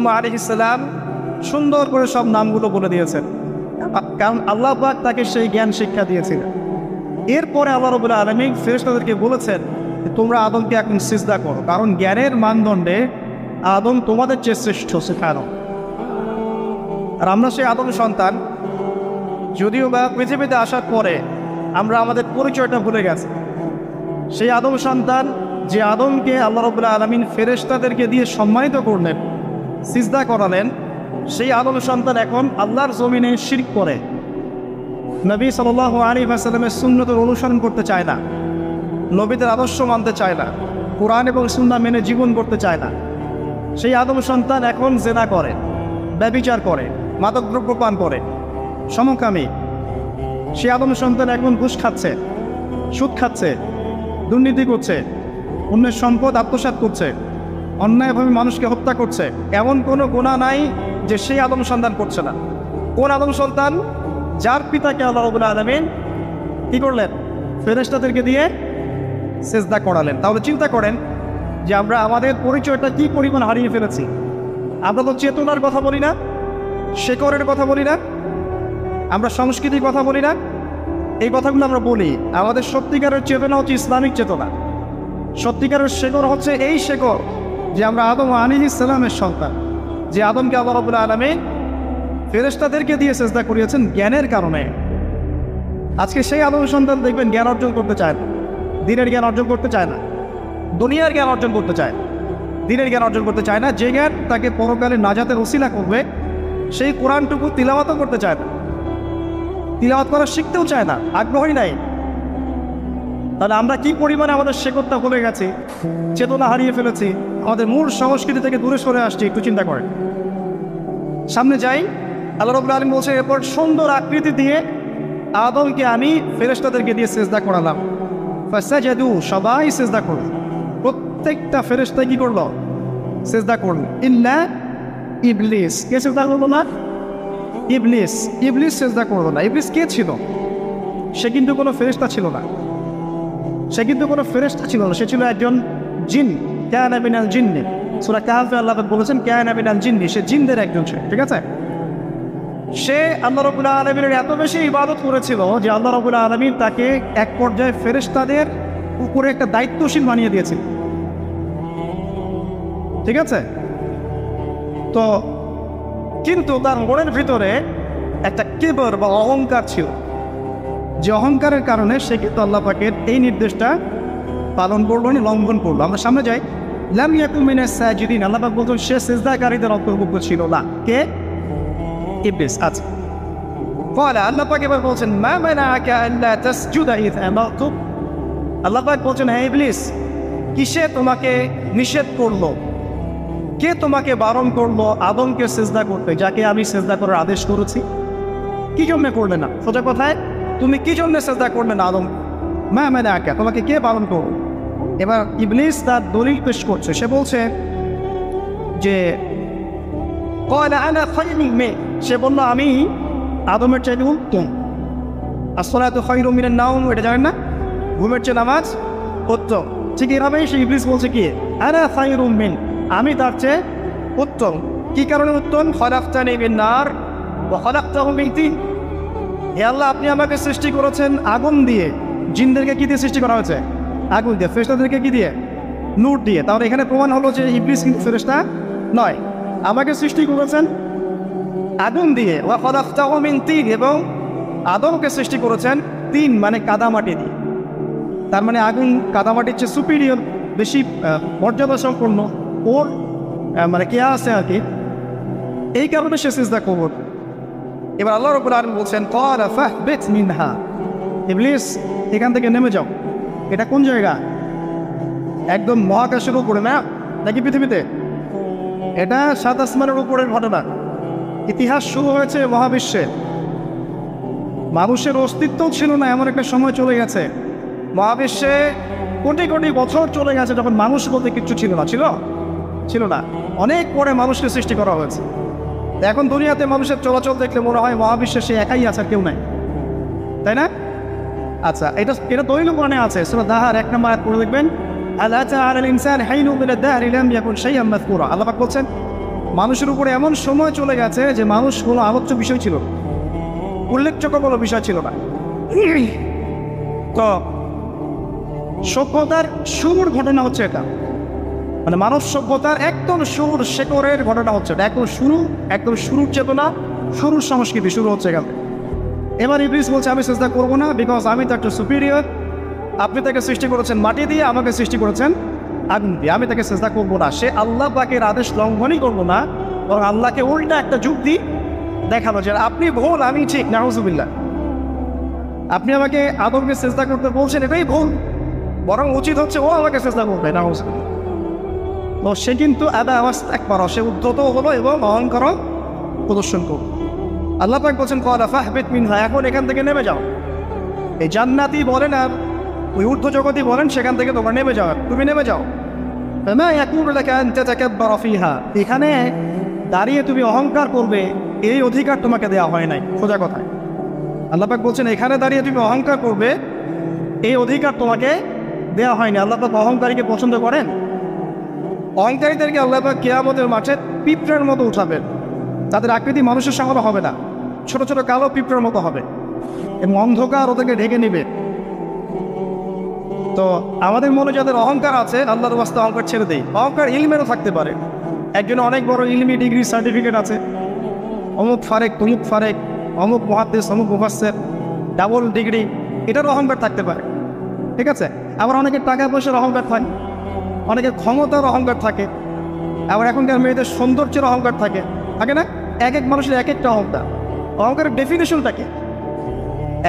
আদম আলাইহিস সালাম সুন্দর করে সব নামগুলো বলে দিয়েছেন, কারণ আল্লাহ পাক তাকে সেই জ্ঞান শিক্ষা দিয়েছিলেন। এরপরে আল্লাহ রাব্বুল আলামিন ফেরেশতাদেরকে বলেছেন তোমরা আদমকে এখন সিজদা করো, কারণ জ্ঞানের মানদণ্ডে আদম তোমাদের চেয়ে শ্রেষ্ঠ। সেখানো আর আমরা সেই আদম সন্তান, যদিও বা পৃথিবীতে আসার পরে আমরা আমাদের পরিচয়টা ভুলে গেছি। সেই আদম সন্তান যে আদমকে আল্লাহ রাব্বুল আলামিন ফেরেশতাদেরকে দিয়ে সম্মানিত করলেন, সিজদা করালেন, সেই আদম সন্তান এখন আল্লাহর জমিনে শিরক করে, নবী সাল্লাল্লাহু আলাইহি ওয়াসাল্লামের সুন্নতের অনুসরণ করতে চায় না, নবীদের আদর্শ মানতে চায় না, কোরআন এবং সুন্নাহ মেনে জীবন করতে চায় না। সেই আদম সন্তান এখন জেনা করে, ব্যভিচার করে, মাদকদ্রব্য পান করে, সমকামী। সেই আদম সন্তান এখন ঘুষ খাচ্ছে, সুদ খাচ্ছে, দুর্নীতি করছে, অন্যের সম্পদ আত্মসাৎ করছে, অন্যায়ভাবে মানুষকে হত্যা করছে। এমন কোনো গুনাহ নাই যে সেই আদম সন্তান করছে না। কোন আদম সন্তান? যার পিতাকে আল্লাহ রাব্বুল আলামিন কি করলেন? ফেরেশতাদেরকে দিয়ে সিজদা করালেন। তাহলে চিন্তা করেন যে আমরা আমাদের পরিচয়টা কি পরিমাণ হারিয়ে ফেলেছি। আমরা তো চেতনার কথা বলি না, শেকড়ের কথা বলি না, আমরা সংস্কৃতির কথা বলি না। এই কথাগুলো আমরা বলি। আমাদের সত্যিকারের চেতনা হচ্ছে ইসলামিক চেতনা। সত্যিকারের শেকড় হচ্ছে এই শেকড় যে আমরা আদম আলাইহিস সালামের সন্তান, যে আদমকে আল্লাহ রাব্বুল আলামিন ফেরেশতাদেরকে দিয়ে সিজদা করিয়েছেন জ্ঞানের কারণে। আজকে সেই আদম সন্তান দেখবেন জ্ঞান অর্জন করতে চায় না, দিনের জ্ঞান অর্জন করতে চায় না, দুনিয়ার জ্ঞান অর্জন করতে চায়, দিনের জ্ঞান অর্জন করতে চায় না। যে জ্ঞান তাকে পরকালে নাজাতের ওসিলা করবে, সেই কোরআনটুকু তিলাওয়াতও করতে চায় না, তিলাওয়াত করা শিখতেও চায় না, আগ্রহী নাই। তাহলে আমরা কি পরিমাণে আমাদের শেকড়টা ভুলে গেছি, চেতনা হারিয়ে ফেলেছি, আমাদের মূল সংস্কৃতি থেকে দূরে সরে আসছি। একটু চিন্তা করেন। সামনে যাই, আল্লাহ রাব্বুল আলামিন বলছে এরপর সুন্দর আকৃতি দিয়ে আদমকে আমি ফেরেশতাদেরকে দিয়ে সিজদা করালাম। ফাসাজাদু, সবাই সিজদা করল, প্রত্যেকটা ফেরেশতা কি করলো? সিজদা করল। ইল্লা ইবলিস। কে সিজদা করলো না? ইবলিস। ইবলিস সিজদা করলো না। ইবলিস কে ছিল? সে কিন্তু কোনো ফেরেশতা ছিল না, সে কিন্তু কোনো ফেরেশতা ছিল না, সে ছিল একজন জিন। কানা মিনাল জিন্নি। সূরা কাহফে আল্লাহ পাক বলেছেন কানা মিনাল জিন্নি, সে জিনদের একজন ছিল। ঠিক আছে? সে আল্লাহ রাব্বুল আলামিনের এত বেশি ইবাদত করেছিল যে আল্লাহ রাব্বুল আলামিন তাকে এক পর্যায়ে ফেরেশতাদের উপরে একটা দায়িত্বশীল বানিয়ে দিয়েছিল। ঠিক আছে? তো কিন্তু তার মনের ভিতরে একটা কিবর বা অহংকার ছিল, যে অহংকারের কারণে সে কিন্তু আল্লাহ পাকের এই নির্দেশটা পালন করলো না, লঙ্ঘন করলো। আমরা সামনে যাই। লাম ইয়াকুম মিনাস সাজিদিন, আল্লাহ পাক বলছেন সে সিজদাকারীদের অন্তর্ভুক্ত ছিল না। কে? ইবলিস। আচ্ছা, ক্বালা, আল্লাহ পাক এবার বলছেন মা মানাআকা আল্লা তাসজুদা ইয আমারতুক। আল্লাহ পাক বলছেন হে ইবলিস, কিসে তোমাকে নিষেধ করলো, কে তোমাকে বারণ করলো আদমকে সিজদা করতে, যাকে আমি সিজদা করার আদেশ করেছি? কি জন্য করলে না? সোজা কথায়, তুমি কি জন্য সিজদা করলে না আদম? মা মানাআকা, তোমাকে কে বারণ করলো? এবার ইবলিস তার দলিল পেশ করছে। সে বলছে যে ক্বালা আনা খায়রুম মিন, সে বলল আমি আদমের চাইতে উত্তম। আসসালাতু খায়রুম মিনান নাওম, এটা জানেন না? ঘুমের চেয়ে নামাজ উত্তম। ঠিক এভাবেই সে ইবলিস বলছে কি আনা খায়রুম মিন, আমি তার চেয়ে উত্তম। কি কারণে উত্তম? খলাকতানি মিন নার ওয়া খলাকতাহু মিন তিন। হে আল্লাহ, আপনি আমাকে সৃষ্টি করেছেন আগুন দিয়ে, জিনদেরকে কি দিয়ে সৃষ্টি করা হয়েছে? আগুন দিয়ে। ফেরেশতাদেরকে কি দিয়ে? নূর দিয়ে। তাহলে এখানে প্রমাণ হলো যে ইবলিস কিন্তু ফেরেশতা নয়, আমাকে সৃষ্টি করেছেন আগুন দিয়ে। ওয়া খলাকতাহু মিন তিন, এবং আদমকে সৃষ্টি করেছেন তিন মানে কাদামাটি দিয়ে। তার মানে আগুন কাদামাটির চেয়ে সুপিরিয়র, বেশি মর্যাদা সম্পন্ন, ওর মানে কে আছে আর কি, এই কারণে সে সিজদা করল। এবার আল্লাহ রাব্বুল আলামিন বলছেন ক্বালা ফাহবিত মিনহা, ইবলিস এখান থেকে নেমে যাও। এটা কোন জায়গা? একদম মহাকাশের উপরে না, নাকি পৃথিবীতে? এটা সাত আসমানের উপরের ঘটনা। ইতিহাস শুরু হয়েছে মহাবিশ্বে, মানুষের অস্তিত্বও ছিল না, এমন একটা সময় চলে গেছে। মহাবিশ্বে কোটি কোটি বছর চলে গেছে যখন মানুষ বলতে কিচ্ছু ছিল না। ছিল না। অনেক পরে মানুষকে সৃষ্টি করা হয়েছে। এখন দুনিয়াতে মানুষের চলাচল দেখলে মনে হয় মহাবিশ্বে সে একাই আছে, কেউ নাই, তাই না? আচ্ছা, এটা দলিল কোরআনে আছে। সূরা দাহার 1 নম্বর আয়াত পড়ে দেখবেন, আলা তাআলা আল ইনসান হাইনু মিনাদ দাহরি লাম ইয়াকুন শাইআন মাযকুরা। আল্লাহ পাক বলছেন মানুষের উপরে এমন সময় চলে গেছে যে মানুষ কোনো আলোচ্য বিষয় ছিল না, উল্লেখযোগ্য কোনো বিষয় ছিল না। তো সভ্যতার শুরুর ঘটনা হচ্ছে এটা, মানে মানব সভ্যতার একদম শুরুর শেকড়ের ঘটনা হচ্ছে এটা, একদম শুরুর চেতনা, শুরুর সংস্কৃতি শুরু হচ্ছে এখানে। এবার ইবলিস বলছে আমি চেষ্টা করবো না, বিকজ আমি তো একটা সুপিরিয়র। আপনি তাকে সৃষ্টি করেছেন মাটি দিয়ে, আমাকে সৃষ্টি করেছেন আগুন দিয়ে, আমি তাকে চেষ্টা করবো না। সে আল্লাহ পাকের আদেশ লঙ্ঘনই করবো না, এবং আল্লাহকে উল্টা একটা যুক্তি দেখানো যে আপনি ভুল আমি ঠিক। নাউজুবিল্লাহ, আপনি আমাকে আদমকে চেষ্টা করতে বলছেন, এটাই ভুল, বরং উচিত হচ্ছে ও আমাকে চেষ্টা করবে। নাউজুবিল্লাহ। তো সে কিন্তু একবার সে উদ্ধত হলো এবং অহংকার প্রদর্শন করল। আল্লাহ পাক বলছেন ক্বালা ফাহবিত মিনহা, এখন এখান থেকে নেমে যাও। এই জান্নাতি বলেন আর ওই ঊর্ধ্ব জগতি বলেন, সেখান থেকে তোমরা নেমে যাও, তুমি নেমে যাও। মা ইয়াকুনু লাকা আন তাতাকাব্বারা ফিহা, এখানে দাঁড়িয়ে তুমি অহংকার করবে এই অধিকার তোমাকে দেওয়া হয় নাই। সোজা কথায় আল্লাহ পাক বলছেন এখানে দাঁড়িয়ে তুমি অহংকার করবে এই অধিকার তোমাকে দেওয়া হয়নি। আল্লাহ পাক অহংকারীকে পছন্দ করেন। অহংকারীদেরকে আল্লাহ পাক কিয়ামতের মাঠে পিঁপড়ার মতো উঠাবেন, তাদের আকৃতি মানুষের সঙ্গে হবে না, ছোট ছোট কালো পিঁপড়ার মতো হবে এবং অন্ধকার ওদেরকে ঢেকে নেবে। তো আমাদের মনে যাদের অহংকার আছে, আল্লাহর ওয়াস্তে অহংকার ছেড়ে দেয়। অহংকার ইলমেরও থাকতে পারে, একজনে অনেক বড় ইলমি ডিগ্রি সার্টিফিকেট আছে, অমুক ফারেক তমুক ফারেক, অমুক মুহাদ্দিস অমুক মুফাসসির, ডাবল ডিগ্রি, এটারও অহংকার থাকতে পারে, ঠিক আছে। আবার অনেকের টাকা পয়সার অহংকার থাকে, অনেকের ক্ষমতার অহংকার থাকে, আবার এখনকার মেয়েদের সৌন্দর্যের অহংকার থাকে, থাকে না? এক এক মানুষের এক একটা অহংকার। অহংকারের ডেফিনেশনটা কি?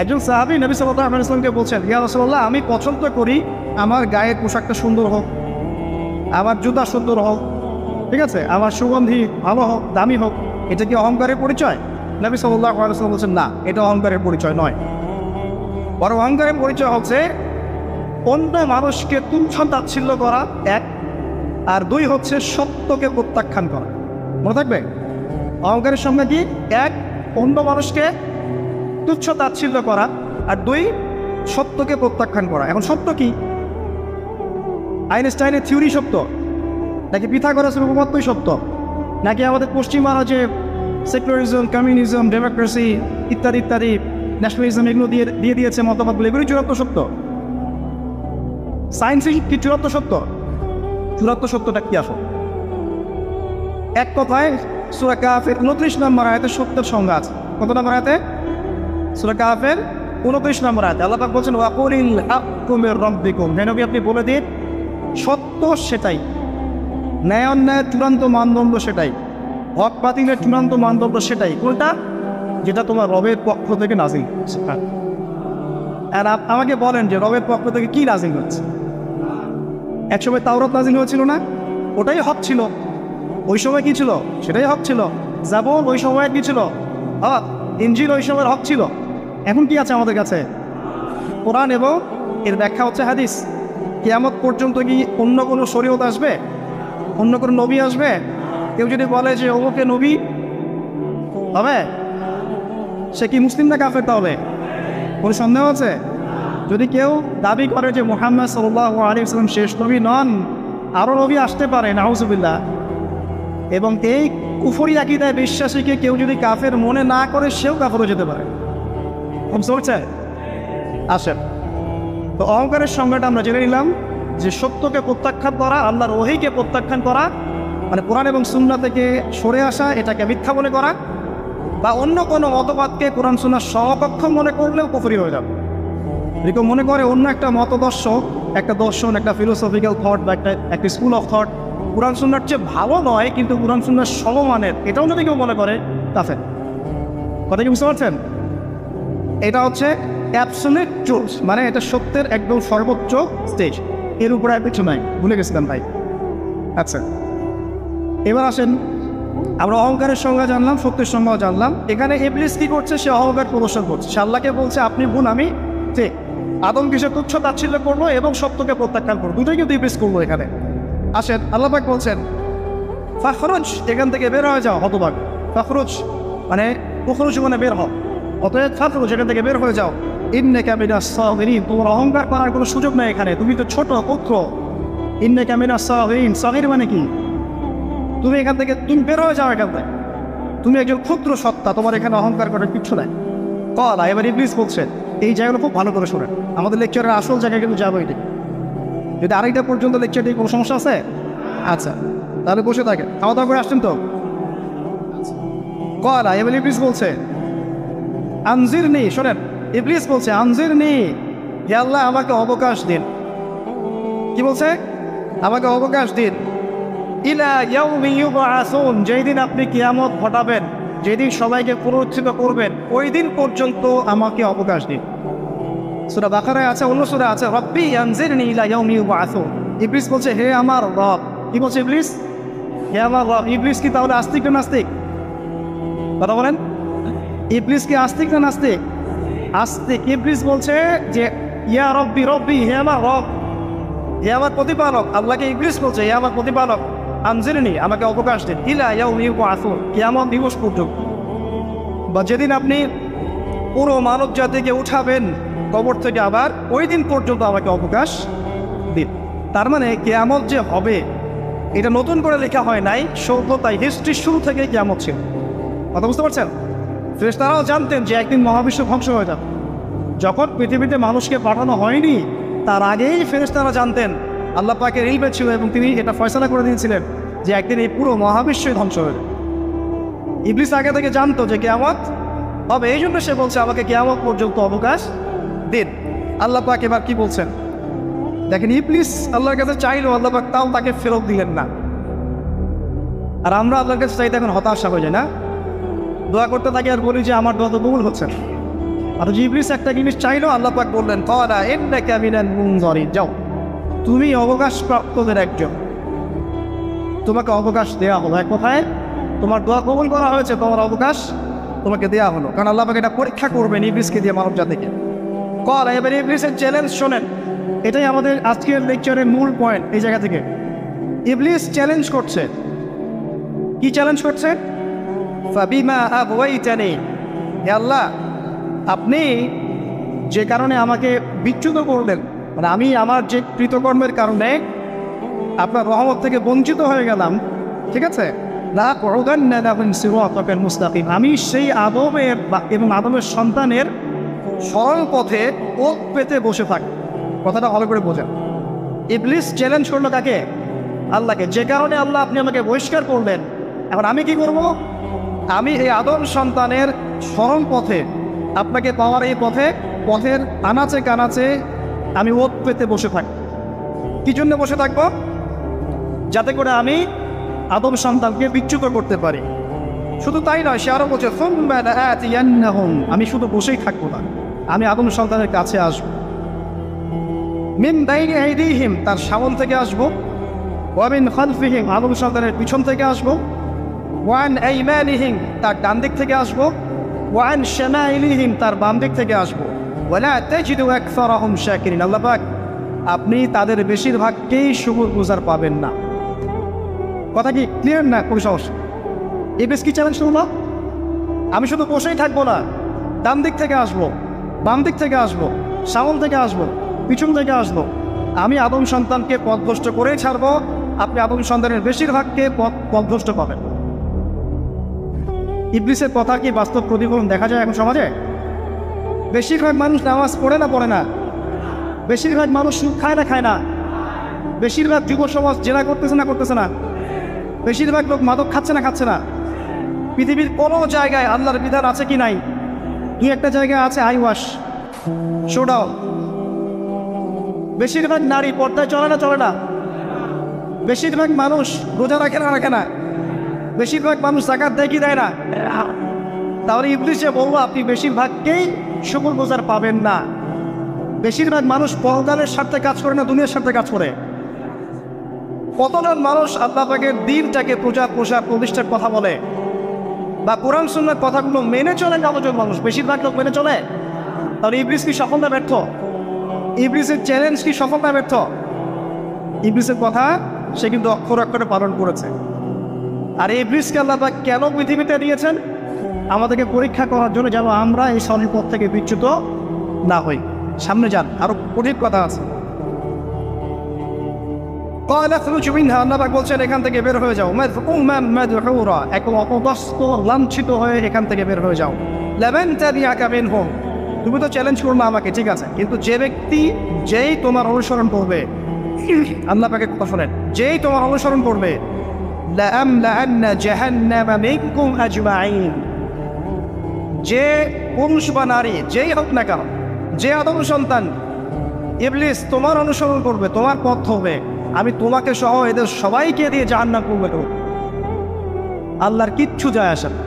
একজন সাহাবী নবী সাল্লাল্লাহু আলাইহি ওয়াসাল্লামকে বলছেন, ইয়া রাসূলুল্লাহ, আমি পছন্দ করি আমার গায়ের পোশাকটা সুন্দর হোক, আমার জুতা সুন্দর হোক, ঠিক আছে, আমার সুগন্ধি ভালো হোক, দামি হোক, এটা কি অহংকারের পরিচয়? নবী সাল্লাল্লাহু আলাইহি ওয়াসাল্লাম বলছেন না, এটা অহংকারের পরিচয় নয়। বরং অহংকারের পরিচয় হচ্ছে অন্য মানুষকে তুচ্ছ তাচ্ছিল্য করা এক, আর দুই হচ্ছে সত্যকে প্রত্যাখ্যান করা। মনে থাকবে, অহংকারের সঙ্গে কি? এক, অন্য মানুষকে তুচ্ছ তাচ্ছিল্য করা, আর দুই, সত্যকে প্রত্যাখ্যান করা। এখন সত্য কি? আইনস্টাইনের থিওরি সত্য, নাকি পিথাগোরাসের উপপাদ্যই সত্য, নাকি আমাদের পশ্চিমারা যে সেকুলারিজম, কমিউনিজম, ডেমোক্রেসি ইত্যাদি ইত্যাদি, ন্যাশনালিজম এগুলো দিয়ে দিয়েছে মতবাদগুলো, এগুলোই চূড়ান্ত সত্য? সায়েন্সই কি চূড়ান্ত সত্য? চূড়ান্ত সত্যটা কি আসল? এক কথায় সূরা কাহফের 29 নম্বর আয়াতে সত্যের সংজ্ঞা আছে। কত নম্বর আয়াতে? সূরা কাহফের 29 নম্বর আয়াতে আল্লাহ পাক বলছেন ওয়াকুলিল হাক্কু মির রাব্বিকুম, হে নবী আপনি বলে দিন সত্য সেটাই, ন্যায় অন্যায়ের চূড়ান্ত মানদণ্ড সেটাই, হক বাতিলের চূড়ান্ত মানদণ্ড সেটাই। কোনটা? যেটা তোমার রবের পক্ষ থেকে নাজিল হচ্ছে। আর আমাকে বলেন যে রবের পক্ষ থেকে কি নাজিল হচ্ছে? একসময় তাওরাত নাজিল হয়েছিল না? ওটাই হক ছিল। ওই সময় কি ছিল? সেটাই হক ছিল। জাবুর ওই সময় কি ছিল? হক। ইনজিল ওই সময়ের হক ছিল। এখন কি আছে আমাদের কাছে? কোরআন এবং এর ব্যাখ্যা হচ্ছে হাদিস। কিয়ামত পর্যন্ত কি অন্য কোনো শরীয়ত আসবে? অন্য কোনো নবী আসবে? কেউ যদি বলে যে অমুকে নবী হবে, সে কি মুসলিম না কাফের? তাহলে কোনো সন্দেহ আছে? যদি কেউ দাবি করে যে মুহাম্মদ সাল্লাল্লাহু আলাইহি ওয়াসাল্লাম শেষ নবী নন, আরও নবী আসতে পারে, নাউজুবিল্লাহ, এবং এই কুফরি আকীদায় বিশ্বাসীকে কেউ যদি কাফের মনে না করে, সেও কাফের হয়ে যেতে পারে। বুঝতে আসেন, তো অহংকারের সংজ্ঞাটা আমরা জেনে নিলাম যে সত্যকে প্রত্যাখ্যান করা, আল্লাহর ওহীকে প্রত্যাখ্যান করা, মানে কোরআন এবং সুন্নাহ থেকে সরে আসা, এটাকে মিথ্যা মনে করা, বা অন্য কোনো মতবাদকে কোরআন সুন্নাহর সমকক্ষ মনে করলেও কুফরি হয়ে যাবে। এরকম মনে করে অন্য একটা মতদর্শ, একটা দর্শন, একটা ফিলোসফিক্যাল থট বা একটা স্কুল অফ থট কোরআন সুন্নাহর চেয়ে ভালো নয়, কিন্তু কোরআন সুন্নাহর সমমানের, এটাও যদি কেউ মনে করে কাফের। কথা কি বুঝতে পারছেন? এটা হচ্ছে অ্যাবসলিউট ট্রুথ, মানে এটা সত্যের একদম সর্বোচ্চ স্টেজ, এর উপরে আর কিছু নাই। ভুলে গেছিলাম ভাই। আচ্ছা, এবার আসেন, আমরা অহংকারের সংজ্ঞা জানলাম, সত্যের সংজ্ঞাও জানলাম। এখানে ইবলিস কি করছে? সে অহংকার প্রদর্শন করছে। সে আল্লাহকে বলছে আপনি ভুল, আমি ঠিক। আদম কিসে তুচ্ছ তাচ্ছিল্য করলো এবং সত্যকে প্রত্যাখ্যান করলো, দুটোই কিন্তু ইবলিস করলো এখানে। আসেন, আল্লাহ পাক বলছেন ফাখরুজ, এখান থেকে বের হয়ে যাও হতভাগ। ফাখরুজ মানে উখরুজ মানে বের হও, অতএব ফাখরুজ, এখান থেকে বের হয়ে যাও। ইন্নাকা মিনাস সাগিরিন, তোমার অহংকার করার কোনো সুযোগ নেই এখানে, তুমি তো ছোট পুত্র। ইন্নাকা মিনাস সাগিরিন, সাগির মানে কি? তুমি এখান থেকে তুমি বের হয়ে যাও এখান থেকে, তুমি একজন ক্ষুদ্র সত্তা, তোমার এখানে অহংকার করার কিচ্ছু নাই। কলা এবার ইবলিস বলছে, এই জায়গাগুলো খুব ভালো করে শোনেন, আমাদের লেকচারের আসল জায়গায় কিন্তু যাবো এটি। যদি আরেকটা পর্যন্ত লেকচারটি কোনো সমস্যা আছে? আচ্ছা, তাহলে বসে থাকেন, খাওয়া দাওয়া করে আসছেন তো? কলা এবার ইবলিস বলছে আনজির নি, শোনেন ইবলিস বলছে আনজির নি, হে আল্লাহ আমাকে অবকাশ দিন। কি বলছে? আমাকে অবকাশ দিন। ইলা ইয়াউমি ইউবআসুন, যেই দিন আপনি কিয়ামত ঘটাবেন, যেদিন সবাইকে পুনরুত্থিত করবেন, ওই দিন পর্যন্ত আমাকে অবকাশ দিন। সূরা বাকারায় আছে, অন্য সূরা আছে, রব্বি আনজিরনি ইলা ইয়াউমি ইউবআসুন। ইবলিস বলছে হে আমার রব। কি বলছে ইবলিস? হে আমার রব। ইবলিস কি তাহলে আস্তিক না নাস্তিক? কথা বলেন, ইবলিস কি আস্তিক না নাস্তিক? আস্তিক। ইবলিস বলছে যে ইয়া রব্বি রব্বি, হে আমার রব, হে আমার প্রতিপালক। আল্লাহকে ইবলিস বলছে হে আমার প্রতিপালক, আনজিরনি আমাকে অবকাশ দিন, ইলা ইয়াউমি ইউবআসুন, কিয়ামত দিবস পর্যন্ত, বা যেদিন আপনি পুরো মানব জাতিকে উঠাবেন কবর থেকে, আবার ওই দিন পর্যন্ত আমাকে অবকাশ দিন। তার মানে কিয়ামত যে হবে এটা নতুন করে লেখা হয় নাই, সভ্যতায় হিস্ট্রির শুরু থেকে কিয়ামত ছিল। কথা বুঝতে পারছেন? ফেরেশতারাও জানতেন যে একদিন মহাবিশ্ব ধ্বংস হয়ে যাবে। যখন পৃথিবীতে মানুষকে পাঠানো হয়নি তার আগেই ফেরেশতারা জানতেন, আল্লাহ পাকের ইলমে ছিল এবং তিনি এটা ফয়সালা করে দিয়েছিলেন যে একদিন এই পুরো মহাবিশ্বই ধ্বংস হয়ে যাবে। ইবলিস আগে থেকে জানতো যে কিয়ামত হবে, এই জন্য সে বলছে আমাকে কিয়ামত পর্যন্ত অবকাশ দিন। আল্লাহ পাক এবার কি বলছেন দেখেন, ইবলিস আল্লাহর কাছে চাইলো, আল্লাহ পাক তাও তাকে ফেরত দিলেন না। আর আমরা আল্লাহর কাছে চাইতে এখন হতাশা হয়ে যায় না, দোয়া করতে থাকি আর বলি যে আমার দোয়া তো কবুল হচ্ছে না। আর ইবলিস একটা জিনিস চাইলো, আল্লাহ পাক বললেন ক্বালা ইন্নাকা মিনাল মুনজারিন, যাও তুমি অবকাশপ্রাপ্তদের একজন, তোমাকে অবকাশ দেওয়া হলো। এক কথায় তোমার দোয়া কবুল করা হয়েছে, তোমার অবকাশ তোমাকে দেওয়া হলো, কারণ আল্লাহ পাক এটা পরীক্ষা করবেন ইবলিসকে দিয়ে, মানব জাতিকে। ক্বালা, এবার ইবলিসের চ্যালেঞ্জ শোনেন, এটাই আমাদের আজকের লেকচারের মূল পয়েন্ট। এই জায়গা থেকে ইবলিস চ্যালেঞ্জ করছে। কি চ্যালেঞ্জ করছে? ফাবিমা আগওয়াইতানি, হে আল্লাহ আপনি যে কারণে আমাকে বিচ্যুত করলেন, মানে আমি আমার যে কৃতকর্মের কারণে আপনার রহমত থেকে বঞ্চিত হয়ে গেলাম, ঠিক আছে, লা কুউদান্না লাহুম সিরাতাকাল মুস্তাকিম, আমি সেই আদমের এবং আদমের সন্তানের সরল পথে ওত পেতে বসে থাকি। কথাটা ভালো করে বোঝেন। ইবলিস চ্যালেঞ্জ করলো কাকে? আল্লাহকে, যে কারণে আল্লাহ আপনি আমাকে বহিষ্কার করলেন, এখন আমি কি করব? আমি এই আদম সন্তানের সরল পথে, আপনাকে পাওয়ার এই পথের আনাচে কানাচে আমি ওত পেতে বসে থাকি। কি জন্য বসে থাকবো? যাতে করে আমি আদম সন্তানকে বিচ্যুত করতে পারি। শুধু তাই নয়, সে আরো বলছে সুম্মা লাআতিয়ান্নাহুম, আমি শুধু বসেই থাকবো না, আমি আদম সন্তানের কাছে আসবো। মিন বাইনি আইদিহিম, তার সামন থেকে আসবো, ওয়া মিন খালফিহিম, আদম সন্তানের পিছন থেকে আসবো, ওয়া আন আইমানিহিম, তার ডান দিক থেকে আসবো, ওয়া আন শামাইলিহিম, তার বাম দিক থেকে আসবো, ওয়া লা তাজিদু আকসারাহুম শাকিরিন, আল্লাহ পাক আপনি তাদের বেশিরভাগকেই শুকরগুজার পাবেন না। কথা কি ক্লিয়ার না? খুব সহজ। ইবলিস কি চ্যালেঞ্জ করলো? আমি শুধু বসেই থাকবো না, ডান দিক থেকে আসবো, বাম দিক থেকে আসবো, সামন থেকে আসবো, পিছন থেকে আসবো, আমি আদম সন্তানকে পথভ্রষ্ট করেই ছাড়বো, আপনি আদম সন্তানের বেশিরভাগকে পথভ্রষ্ট পাবেন। ইবলিসের কথা কি বাস্তব প্রতিফলন দেখা যায় এখন সমাজে? বেশিরভাগ মানুষ নামাজ পড়ে না পড়ে না, বেশিরভাগ মানুষ সুদ খায় না, বেশিরভাগ যুব সমাজ জেনা করতেছে না, বেশিরভাগ লোক মাদক খাচ্ছে না। পৃথিবীর কোনো জায়গায় আল্লাহর বিধান আছে কি নাই? দুই একটা জায়গায় আছে আই ওয়াশ, শোডাউন। বেশিরভাগ নারী পর্দায় চলে না, বেশিরভাগ মানুষ রোজা রাখে না, বেশিরভাগ মানুষ যাকাত দেয় কি দেয় না। তাহলে ইবলিসে বলবো আপনি বেশিরভাগকেই শুকরগুজার পাবেন না। বেশিরভাগ মানুষ পরকালের স্বার্থে কাজ করে না, দুনিয়ার স্বার্থে কাজ করে। কতজন মানুষ আল্লাহ পাকের দ্বীনটাকে প্রচার প্রতিষ্ঠার কথা বলে বা কোরআন সুন্নাহর কথাগুলো মেনে চলে, কতজন মানুষ? বেশিরভাগ লোক মেনে চলে। তাহলে ইবলিস কি সফল না ব্যর্থ? ইবলিসের চ্যালেঞ্জ কি সফল না ব্যর্থ? ইবলিসের কথা সে কিন্তু অক্ষর অক্ষরে পালন করেছে। আর ইবলিসকে আল্লাহ পাক কেন পৃথিবীতে দিয়েছেন? আমাদেরকে পরীক্ষা করার জন্য, যেন আমরা এই সরল পথ থেকে বিচ্যুত না হই। সামনে যান, আরো অনেক কথা আছে। قال اخرج منها, আল্লাহ পাক বলছেন এখান থেকে বের হয়ে যাও, মাযকুমান মাদহুরা, একদম অপদস্থ লাঞ্ছিত হয়ে এখান থেকে বের হয়ে যাও। লামান তাবিআকা মিনহুম, তুমি তো চ্যালেঞ্জ করলে আমাকে, ঠিক আছে, কিন্তু যে ব্যক্তি যেই তোমার অনুসরণ করবে, আল্লাহ পাকের কথা শোনেন, যেই তোমার অনুসরণ করবে, লাআমলাআন্না জাহান্নামা মিনকুম আজমাইন, যে পুরুষ বা নারী যেই হোক না কেন, যে আদম সন্তান ইবলিস তোমার অনুসরণ করবে, তোমার পথ হবে, আমি তোমাকে সহ এদের সবাইকে দিয়ে জাহান্নাম করবে। আল্লাহর কিচ্ছু যায় আসে না।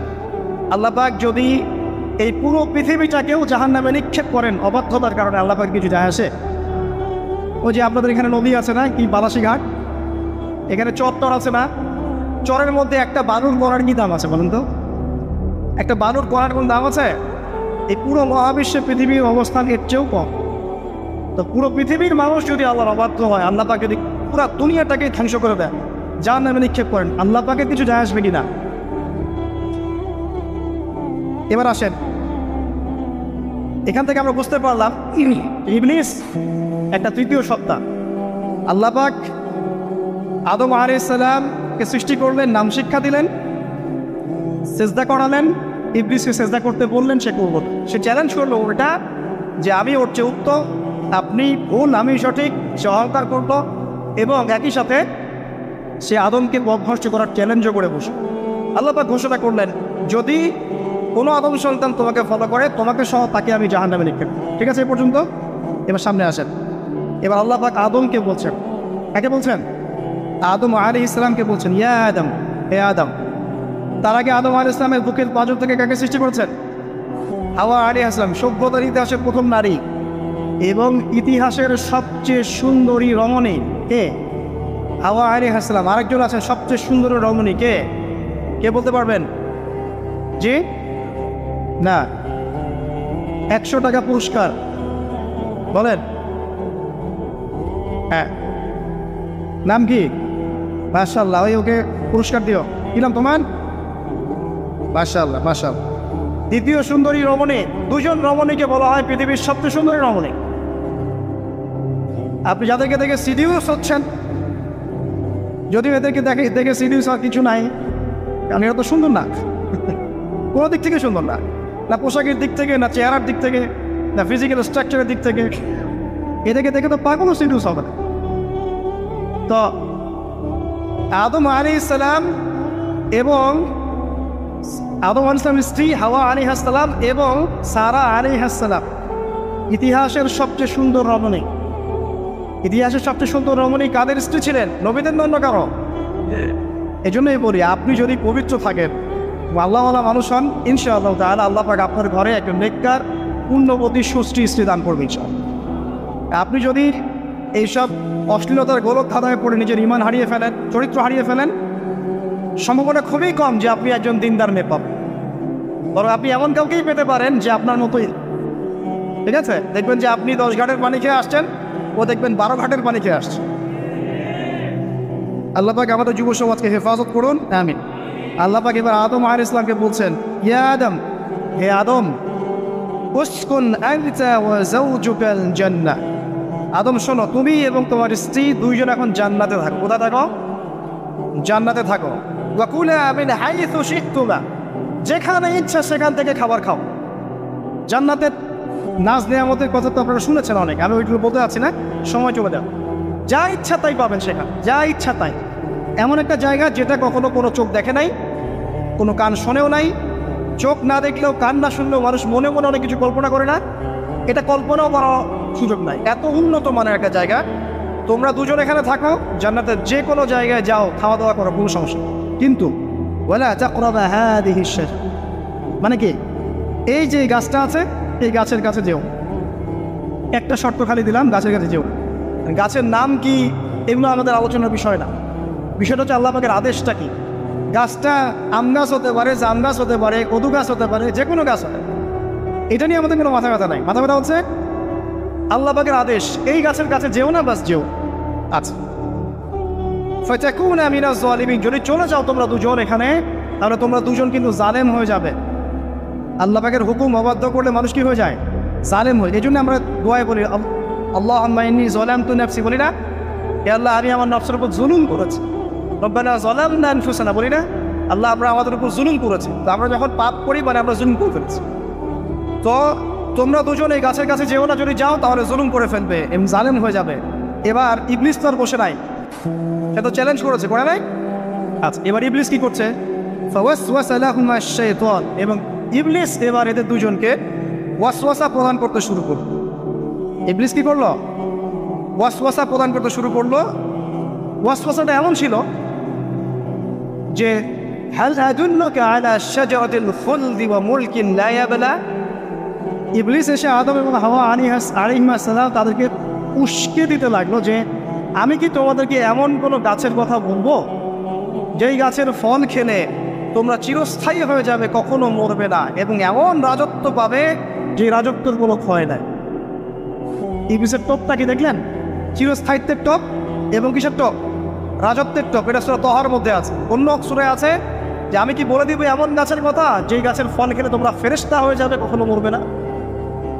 আল্লাহ পাক যদি এই পুরো পৃথিবীটাকেও জাহান্নামে নিক্ষেপ করেন অবাধ্যতার কারণে, আল্লাহ পাক কিছু যায় আসে? ওই যে আপনাদের এখানে নদী আছে না, কি বালাসী ঘাট, এখানে চর আছে না, চরের মধ্যে একটা বালুর গড়ার কি দাম আছে বলুন তো? একটা বালুর গড়ার কোন দাম আছে? এই পুরো মহাবিশ্বে পৃথিবীর অবস্থান এর চেয়েও কম। তো পুরো পৃথিবীর মানুষ যদি আল্লাহর অবাধ্য হয়, আল্লাহ পাক যদি পুরো দুনিয়াটাকে ধ্বংস করে দেয়, জাহান্নামে নিক্ষেপ করেন, আল্লাহ পাকের কিছু যায় আসবে কিনা? এবার আসেন, এখান থেকে আমরা বুঝতে পারলাম ইবলিস একটা তৃতীয় সত্তা। আল্লাহ পাক আদম আলাইহিস সালামকে সৃষ্টি করলেন, নাম শিক্ষা দিলেন, সেজদা করালেন, ইবলিসকে সেজদা করতে বললেন, সে করল, সে চ্যালেঞ্জ করলো ওটা যে আমি ওর চেয়ে উত্তম, আপনি ভুল আমি সঠিক, সে অহংকার করলো এবং একই সাথে সে আদমকে পথভ্রষ্ট করার চ্যালেঞ্জও করে বসে। আল্লাহ পাক ঘোষণা করলেন, যদি কোনো আদম সন্তান তোমাকে ফলো করে, তোমাকে সহ তাকে আমি জাহান্নামে নিক্ষেপ। ঠিক আছে এই পর্যন্ত? এবার সামনে আসেন। এবার আল্লাহ পাক আদমকে বলছেন, কাকে বলছেন? আদম আলাইহিস সালামকে বলছেন, ইয়া আদম, হে আদম। তার আগে আদম আলাইহিস সালামের বুকের পাঁজর থেকে কাকে সৃষ্টি করেছেন? হাওয়া আলাইহিস সালাম, সভ্যতার ইতিহাসের প্রথম নারী এবং ইতিহাসের সবচেয়ে সুন্দরী রমণী কে? হাওয়া আলাইহিস সালাম। আরেকজন আছেন সবচেয়ে সুন্দরী রমণী কে? কে বলতে পারবেন? জি না, 100 টাকা পুরস্কার বলেন। হ্যাঁ, নাম কি? মাশাআল্লাহ, ওই ওকে পুরস্কার দিও। কি নাম তোমার? মাশাআল্লাহ, মাশাআল্লাহ। দ্বিতীয় সুন্দরী রমণী, দুজন রমণীকে বলা হয় পৃথিবীর সবচেয়ে সুন্দরী রমণী। আপনি যাদেরকে দেখে সিডিউস হচ্ছেন, যদিও এদেরকে দেখে সিডিউস আর কিছু নাই, কারণ এরা তো সুন্দর না, কোনো দিক থেকে সুন্দর না, না পোশাকের দিক থেকে, না চেহারার দিক থেকে, না ফিজিক্যাল স্ট্রাকচারের দিক থেকে, এদেরকে দেখে তো পাগলও সিডিউস হবে না। তো আদম আলাইহিস সালাম এবং আদম আলাইহিস সালামের স্ত্রী হাওয়া আলাইহিস সালাম এবং সারা আলাইহিস সালাম ইতিহাসের সবচেয়ে সুন্দর রমণী। ইতিহাসের সবচেয়ে সুন্দর রমণী কাদের স্ত্রী ছিলেন? নবীদের অন্য কারো। এই জন্যই বলি, আপনি যদি পবিত্র থাকেন, আল্লাহওয়ালা মানুষ হন, ইনশাআল্লাহ তাআলা আল্লাহ পাক আপনার ঘরে একজন নেককার পুণ্যবতী সুষ্ঠী স্ত্রী দান করবে ইনশাআল্লাহ। আপনি যদি এইসব অশ্লীলতার গোলক ধাঁধায় পড়ে নিজের ঈমান হারিয়ে ফেলেন, চরিত্র হারিয়ে ফেলেন, সম্ভাবনা খুবই কম যে আপনি একজন দিনদার মেয়ে পাবেন। বরং আপনি এমন কাউকেই পেতে পারেন যে আপনার মতোই, ঠিক আছে? দেখবেন যে আপনি 10 ঘাটের পানি খেয়ে আসছেন, ও দেখবেন 12 ঘাটের পানি খেয়ে আসছে। আল্লাহ পাক আমাদের যুব সমাজকে হেফাজত করুন, আমিন। আল্লাহ পাক এবার আদম আলাইহিস সালামকে বলছেন, ইয়া আদম, হে আদম, উসকুন আনতা ওয়া যাওজুকাল জান্নাহ। আদম শোনো, তুমি এবং তোমার স্ত্রী দুইজন এখন জান্নাতে থাকো। কোথায় থাকো? জান্নাতে থাকো। ওয়া কুলা মিন হাইসু শি'তুমা, যেখানে ইচ্ছা সেখান থেকে খাবার খাও। জান্নাতের নাজ নেয়ামতের কথা তো আপনারা শুনেছেন অনেক, আমি ওইগুলো বলতে যাচ্ছি না, সময় চলে যাও। যা ইচ্ছা তাই পাবেন সেখানে, যা ইচ্ছা তাই। এমন একটা জায়গা যেটা কখনো কোনো চোখ দেখে নাই, কোনো কান শোনেও নাই, চোখ না দেখলেও কান না শুনলেও মানুষ মনে মনে অনেক কিছু কল্পনা করে না, এটা কল্পনাও করার সুযোগ নাই। এত উন্নত মানের একটা জায়গা। তোমরা দুজন এখানে থাকো, জান্নাতের যে কোনো জায়গায় যাও, খাওয়া দাওয়া করো, কোনো সমস্যা। কিন্তু ওয়ালা তাকরাবা হাদিহিশ শাজারা, মানে কি, এই যে গাছটা আছে এই গাছের কাছে যেও। একটা শর্ত খালি দিলাম, গাছের কাছে যেও। গাছের নাম কি এগুলো আমাদের আলোচনার বিষয় না, বিষয়টা হচ্ছে আল্লাহ পাকের আদেশটা কি। গাছটা আম গাছ হতে পারে, জাম গাছ হতে পারে, কদু গাছ হতে পারে, যে কোনো গাছ হতে পারে, এটা নিয়ে আমাদের কোনো মাথা ব্যথা নাই। মাথা ব্যথা হচ্ছে আল্লাহ পাকের আদেশ, এই গাছের কাছে যেও না, বাস যেও। আচ্ছা, ফাতাকুনা মিনাজ জালিমিন, যদি চলে যাও তোমরা দুজন এখানে, তাহলে তোমরা দুজন কিন্তু জালেম হয়ে যাবে। আল্লাহ পাকের হুকুম অবাধ্য করলে মানুষ কি হয়ে যায়? জালেম হয়ে। এই জন্য আমরা দোয়ায় বলি, আল্লাহুম্মা ইন্নী যালামতু নাফসি, বলি না? হে আল্লাহ আমি আমার নফসের উপর জুলুম করেছি, রব্বানা যালামনা আনফুসানা, বলি না আল্লাহ আমরা আমাদের উপর জুলুম করেছি। তো আমরা যখন পাপ করি মানে আমরা জুলুম করে ফেলেছি। তো তোমরা দুজন এই গাছের কাছে যেও না, যদি যাও তাহলে জুলুম করে ফেলবে, এমন জালেম হয়ে যাবে। এবার ইবলিস তো আর বসে নাই, সে তো চ্যালেঞ্জ করেছে, করে নাই? আচ্ছা, এবার ইবলিস কি করছে? ফাওয়াসওয়াসা লাহুমা শাইতান, এবং ইবলিস এবার এদের দুজনকে ওয়াসওয়াসা প্রদান করতে শুরু করলো। ইবলিস কি করলো? ওয়াসওয়াসা প্রদান করতে শুরু করলো। ওয়াসওয়াসাটা এমন ছিল যে হাল আদুল্লুকা আলা শাজারাতিল খুলদি ওয়া মুলকিন লা ইয়াবলা। ইবলিস এসে আদম এবং হাওয়া আলাইহিস সালাম তাদেরকে উস্কে দিতে লাগলো যে আমি কি তোমাদেরকে এমন কোনো গাছের কথা বলবো যেই গাছের ফল খেলে তোমরা চিরস্থায়ী হয়ে যাবে, কখনো মরবে না, এবং এমন রাজত্ব পাবে যে রাজত্বের কোনো ক্ষয় নাই। ইবলিসের টপটা কি দেখলেন? চিরস্থায়িত্বের টপ এবং কিসের টপ? রাজত্বের টপ। এটা সূরা তহার মধ্যে আছে। অন্য সূরায় আছে যে আমি কি বলে দিব এমন গাছের কথা যেই গাছের ফল খেলে তোমরা ফেরেশতা হয়ে যাবে, কখনো মরবে না।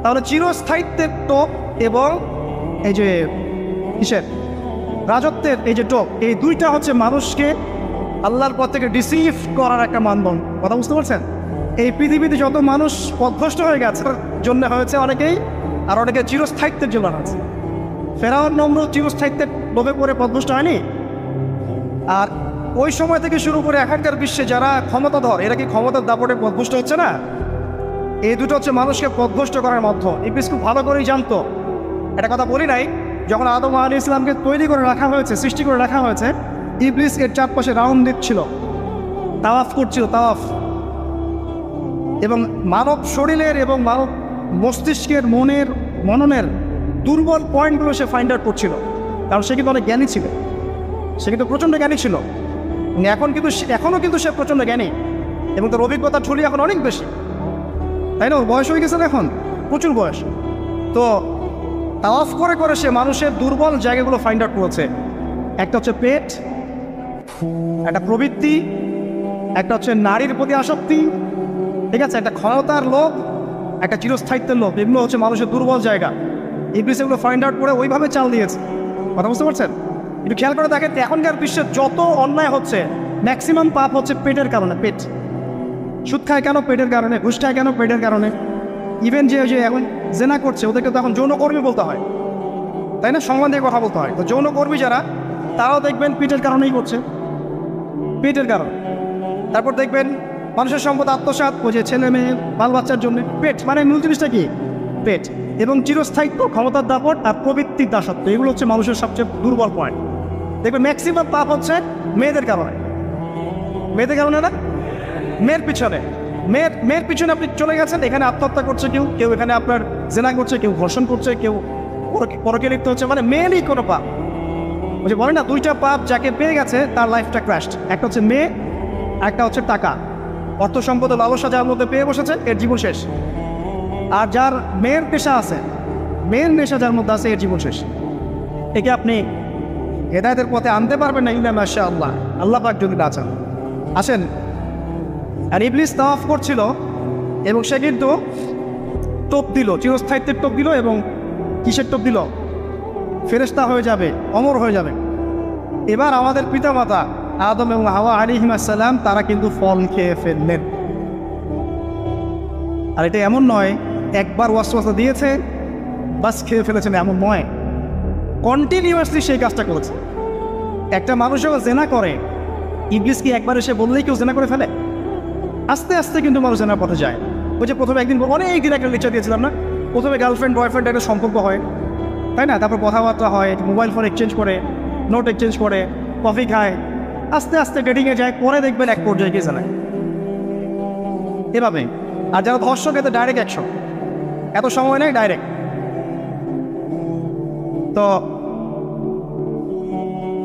তাহলে চিরস্থায়িত্বের টপ এবং এই যে কিসের রাজত্বের এই যে টপ, এই দুইটা হচ্ছে মানুষকে আল্লাহর পথ থেকে ডিসিভ করার একটা মানদণ্ড। কথা বুঝতে পারছেন? এই পৃথিবীতে যত মানুষ পথভ্রষ্ট হয়ে গেছে জন্য হয়েছে অনেকেই, আর অনেকে চিরস্থায়িত্বের জন্য হয়েছে। ফেরাউন নমরুদ চিরস্থায়িত্বের লোভে পড়ে পথভ্রষ্ট হয়নি? আর ওই সময় থেকে শুরু করে এখনকার বিশ্বে যারা ক্ষমতাধর, এরা কি ক্ষমতার দাপটে পথভ্রষ্ট হচ্ছে না? এই দুটো হচ্ছে মানুষকে পথভ্রষ্ট করার মাধ্যম। ইবলিস খুব ভালো করেই জানতো। একটা কথা বলি নাই, যখন আদম আলাইহিস সালামকে তৈরি করে রাখা হয়েছে, সৃষ্টি করে রাখা হয়েছে, ইবলিস এর চারপাশে রাউন্ড দিচ্ছিল, তাওয়াফ করছিল, তাওয়াফ। এবং মানব শরীরের এবং মানব মস্তিষ্কের, মননের দুর্বল পয়েন্টগুলো সে ফাইন্ড আউট করছিল। কারণ সে কিন্তু অনেক জ্ঞানী ছিল, সে কিন্তু প্রচণ্ড জ্ঞানী ছিল। এখনও কিন্তু সে প্রচণ্ড জ্ঞানী, এবং তার অভিজ্ঞতা ঠুলি এখন অনেক বেশি, তাই না? ওর বয়স হয়ে গেছে না এখন, প্রচুর বয়স। তো তাওয়াফ করে করে সে মানুষের দুর্বল জায়গাগুলো ফাইন্ড আউট করেছে। একটা হচ্ছে পেট, একটা প্রবৃত্তি, একটা হচ্ছে নারীর প্রতি আসক্তি, ঠিক আছে, একটা ক্ষমতার লোভ, একটা চিরস্থায়িত্বের লোভ। এগুলো হচ্ছে মানুষের দুর্বল জায়গা। ইবলিস এগুলো ফাইন্ড আউট করে ওইভাবে চাল দিয়েছে। কথা বুঝতে পারছেন? একটু খেয়াল করে দেখেন, এখনকার বিশ্বে যত অন্যায় হচ্ছে ম্যাক্সিমাম পাপ হচ্ছে পেটের কারণে। পেট। সুদ খায় কেন? পেটের কারণে। ঘুষ খায় কেন? পেটের কারণে। ইভেন যে এখন জেনা করছে ওদেরকে তো এখন যৌনকর্মী বলতে হয়, তাই না? সম্মান দিয়ে কথা বলতে হয়। তো যৌনকর্মী যারা, তারাও দেখবেন পেটের কারণেই করছে, পেটের কারণ। তারপর দেখবেন মানুষের সম্পদ আত্মসাৎ, ওই যে ছেলে মেয়ে বাল বাচ্চার জন্য। পেট মানে মূল জিনিসটা কি? পেট। এবং চিরস্থায়িত্ব, ক্ষমতার দাপট আর প্রবৃত্তির দাসত্ব, এগুলো হচ্ছে মানুষের সবচেয়ে দুর্বল পয়েন্ট। দেখবেন ম্যাক্সিমাম পাপ হচ্ছে মেয়েদের কারণে। মেয়েদের কারণে না, মেয়ের পিছনে। মেয়ের পিছনে আপনি চলে গেছেন, এখানে আত্মহত্যা করছে কেউ, কেউ এখানে আপনার জেনা করছে, কেউ ধর্ষণ করছে, কেউ পরকে লিপ্ত হচ্ছে। মানে মেয়েরই কোনো পাপ। ওই যে বলে না, দুইটা পাপ যাকে পেয়ে গেছে তার লাইফটা ক্র্যাশড। একটা হচ্ছে মেয়ে, একটা হচ্ছে টাকা। অর্থ সম্পদের লালসা যার মধ্যে পেয়ে বসেছে, এর জীবন শেষ। আর যার মেয়ের পেশা আছে, মেয়ের নেশা যার মধ্যে আছে, এর জীবন শেষ। একে আপনি হেদায়েতের পথে আনতে পারবেন না, ইল্লা মাশাআল্লাহ, আল্লাহ পাক যদি না চান। আসেন, আর ইবলিস তাওয়াফ করছিল এবং সে কিন্তু টোপ দিল, চিরস্থায়িত্বের টোপ দিল। এবং কিসের টোপ দিল? ফেরেশতা হয়ে যাবে, অমর হয়ে যাবে। এবার আমাদের পিতামাতা আদম এবং হাওয়া আলাইহিস সালাম তারা কিন্তু ফল খেয়ে ফেললেন। আর এটা এমন নয় একবার ওয়াসওয়াসা দিয়েছে বাস খেয়ে ফেলেছেন, এমন নয়। কন্টিনিউয়াসলি সেই কাজটা করেছে। একটা মানুষ যখন জেনা করে, ইবলিস কি একবার এসে বললেই কেউ জেনা করে ফেলে? আস্তে আস্তে কিন্তু মানুষ জেনার পথে যায়। ওই যে প্রথমে একদিন অনেক দিন একটা লেকচার দিয়েছিলাম না, প্রথমে গার্লফ্রেন্ড বয়ফ্রেন্ড একটা সম্পর্ক হয়, তাই না? তারপর কথাবার্তা হয়, মোবাইল ফোন এক্সচেঞ্জ করে, নোট এক্সচেঞ্জ করে, কফি খায়, আস্তে আস্তে ডেটিংয়ে যায়, পরে দেখবেন এক পর্যায়ে গিয়ে জানায় এভাবে। আর যারা ধর্ষক, এতে ডাইরেক্ট অ্যাকশন, এত সময় নেই, ডাইরেক্ট। তো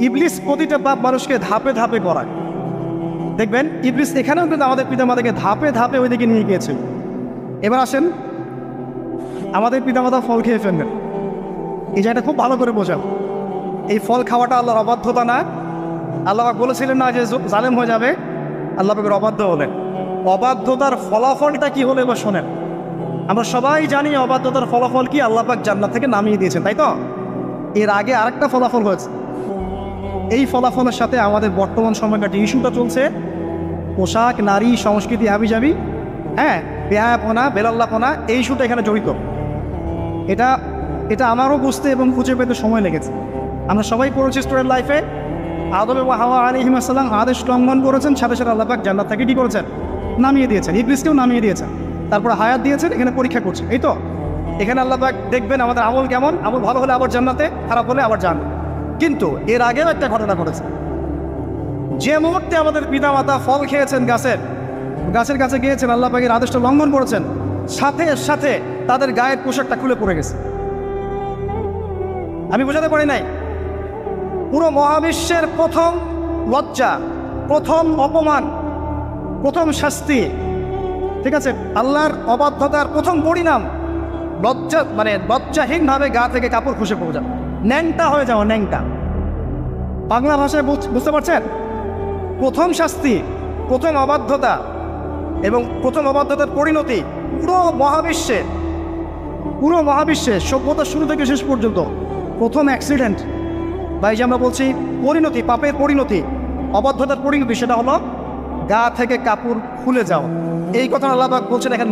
ইবলিস প্রতিটা পাপ মানুষকে ধাপে ধাপে করায়। দেখবেন ইবলিস এখানেও কিন্তু আমাদের পিতামাতাকে ধাপে ধাপে ওইদিকে নিয়ে গিয়েছে। এবার আসেন, আমাদের পিতামাতা ফল খেয়ে ফেলবেন, এই জায়গাটা খুব ভালো করে বোঝান। এই ফল খাওয়াটা আল্লাহর অবাধ্যতা না। আল্লাহ বলেছিলেন না যে জালেম হয়ে যাবে, আল্লাহ পাকের অবাধ্য হলেন। অবাধ্যতার ফলাফলটা কি হলো এবার শোনেন। আমরা সবাই জানি অবাধ্যতার ফলাফল কি, আল্লাহ পাক জান্নাত থেকে নামিয়ে দিয়েছেন, তাই তো? এর আগে আরেকটা ফলাফল হয়েছে, এই ফলাফলের সাথে আমাদের বর্তমান সময়কার যে ইস্যুটা চলছে, পোশাক, নারী, সংস্কৃতি, হাবিজাবি, হ্যাঁ, বেহায়াপনা, বেলাল্লাপনা, এই ইস্যুটা এখানে জড়িত। এটা এটা আমারও বুঝতে এবং খুঁজে পেতে সময় লেগেছে। আমরা সবাই পড়েছি স্টুডেন্ট লাইফে, আদম এবং হাওয়া আলাইহিস সালাম আদেশ লঙ্ঘন করেছেন, সাথে সাথে আল্লাহ পাক জান্নাত থেকে কী করেছেন? নামিয়ে দিয়েছেন। ইবলিসকেও নামিয়ে দিয়েছেন, তারপর হায়াত দিয়েছেন, এখানে পরীক্ষা করছে। এই তো এখানে আল্লাহ পাক দেখবেন আমাদের আমল কেমন, আমল ভালো হলে আবার জান্নাতে, খারাপ হলে আবার জান্নাত। কিন্তু এর আগেও একটা ঘটনা ঘটেছে। যে মুহূর্তে আমাদের পিতামাতা ফল খেয়েছেন গাছের কাছে গিয়েছেন, আল্লাহ পাকের আদেশটা লঙ্ঘন করেছেন, সাথে সাথে তাদের গায়ের পোশাকটা খুলে পড়ে গেছে। আমি বোঝাতে পারি নাই, পুরো মহাবিশ্বের প্রথম লজ্জা, প্রথম অপমান, প্রথম শাস্তি, ঠিক আছে, আল্লাহর অবাধ্যতার প্রথম পরিণাম লজ্জাহীনভাবে গা থেকে কাপড় খসে পড়ে যাওয়া, ন্যাংটা হয়ে যাওয়া। ন্যাংটা বাংলা ভাষায় বুঝতে পারছেন? প্রথম শাস্তি, প্রথম অবাধ্যতা এবং প্রথম অবাধ্যতার পরিণতি পুরো মহাবিশ্বে সভ্যতার শুরু থেকে শেষ পর্যন্ত প্রথম অ্যাক্সিডেন্ট, বা এই যে আমরা বলছি পরিণতি, পাপের পরিণতি, অবাধ্যতার পরিণতি, সেটা হলো গা থেকে কাপড় খুলে যাও। এই কথা আল্লাহ পাক বলছেন এখানে,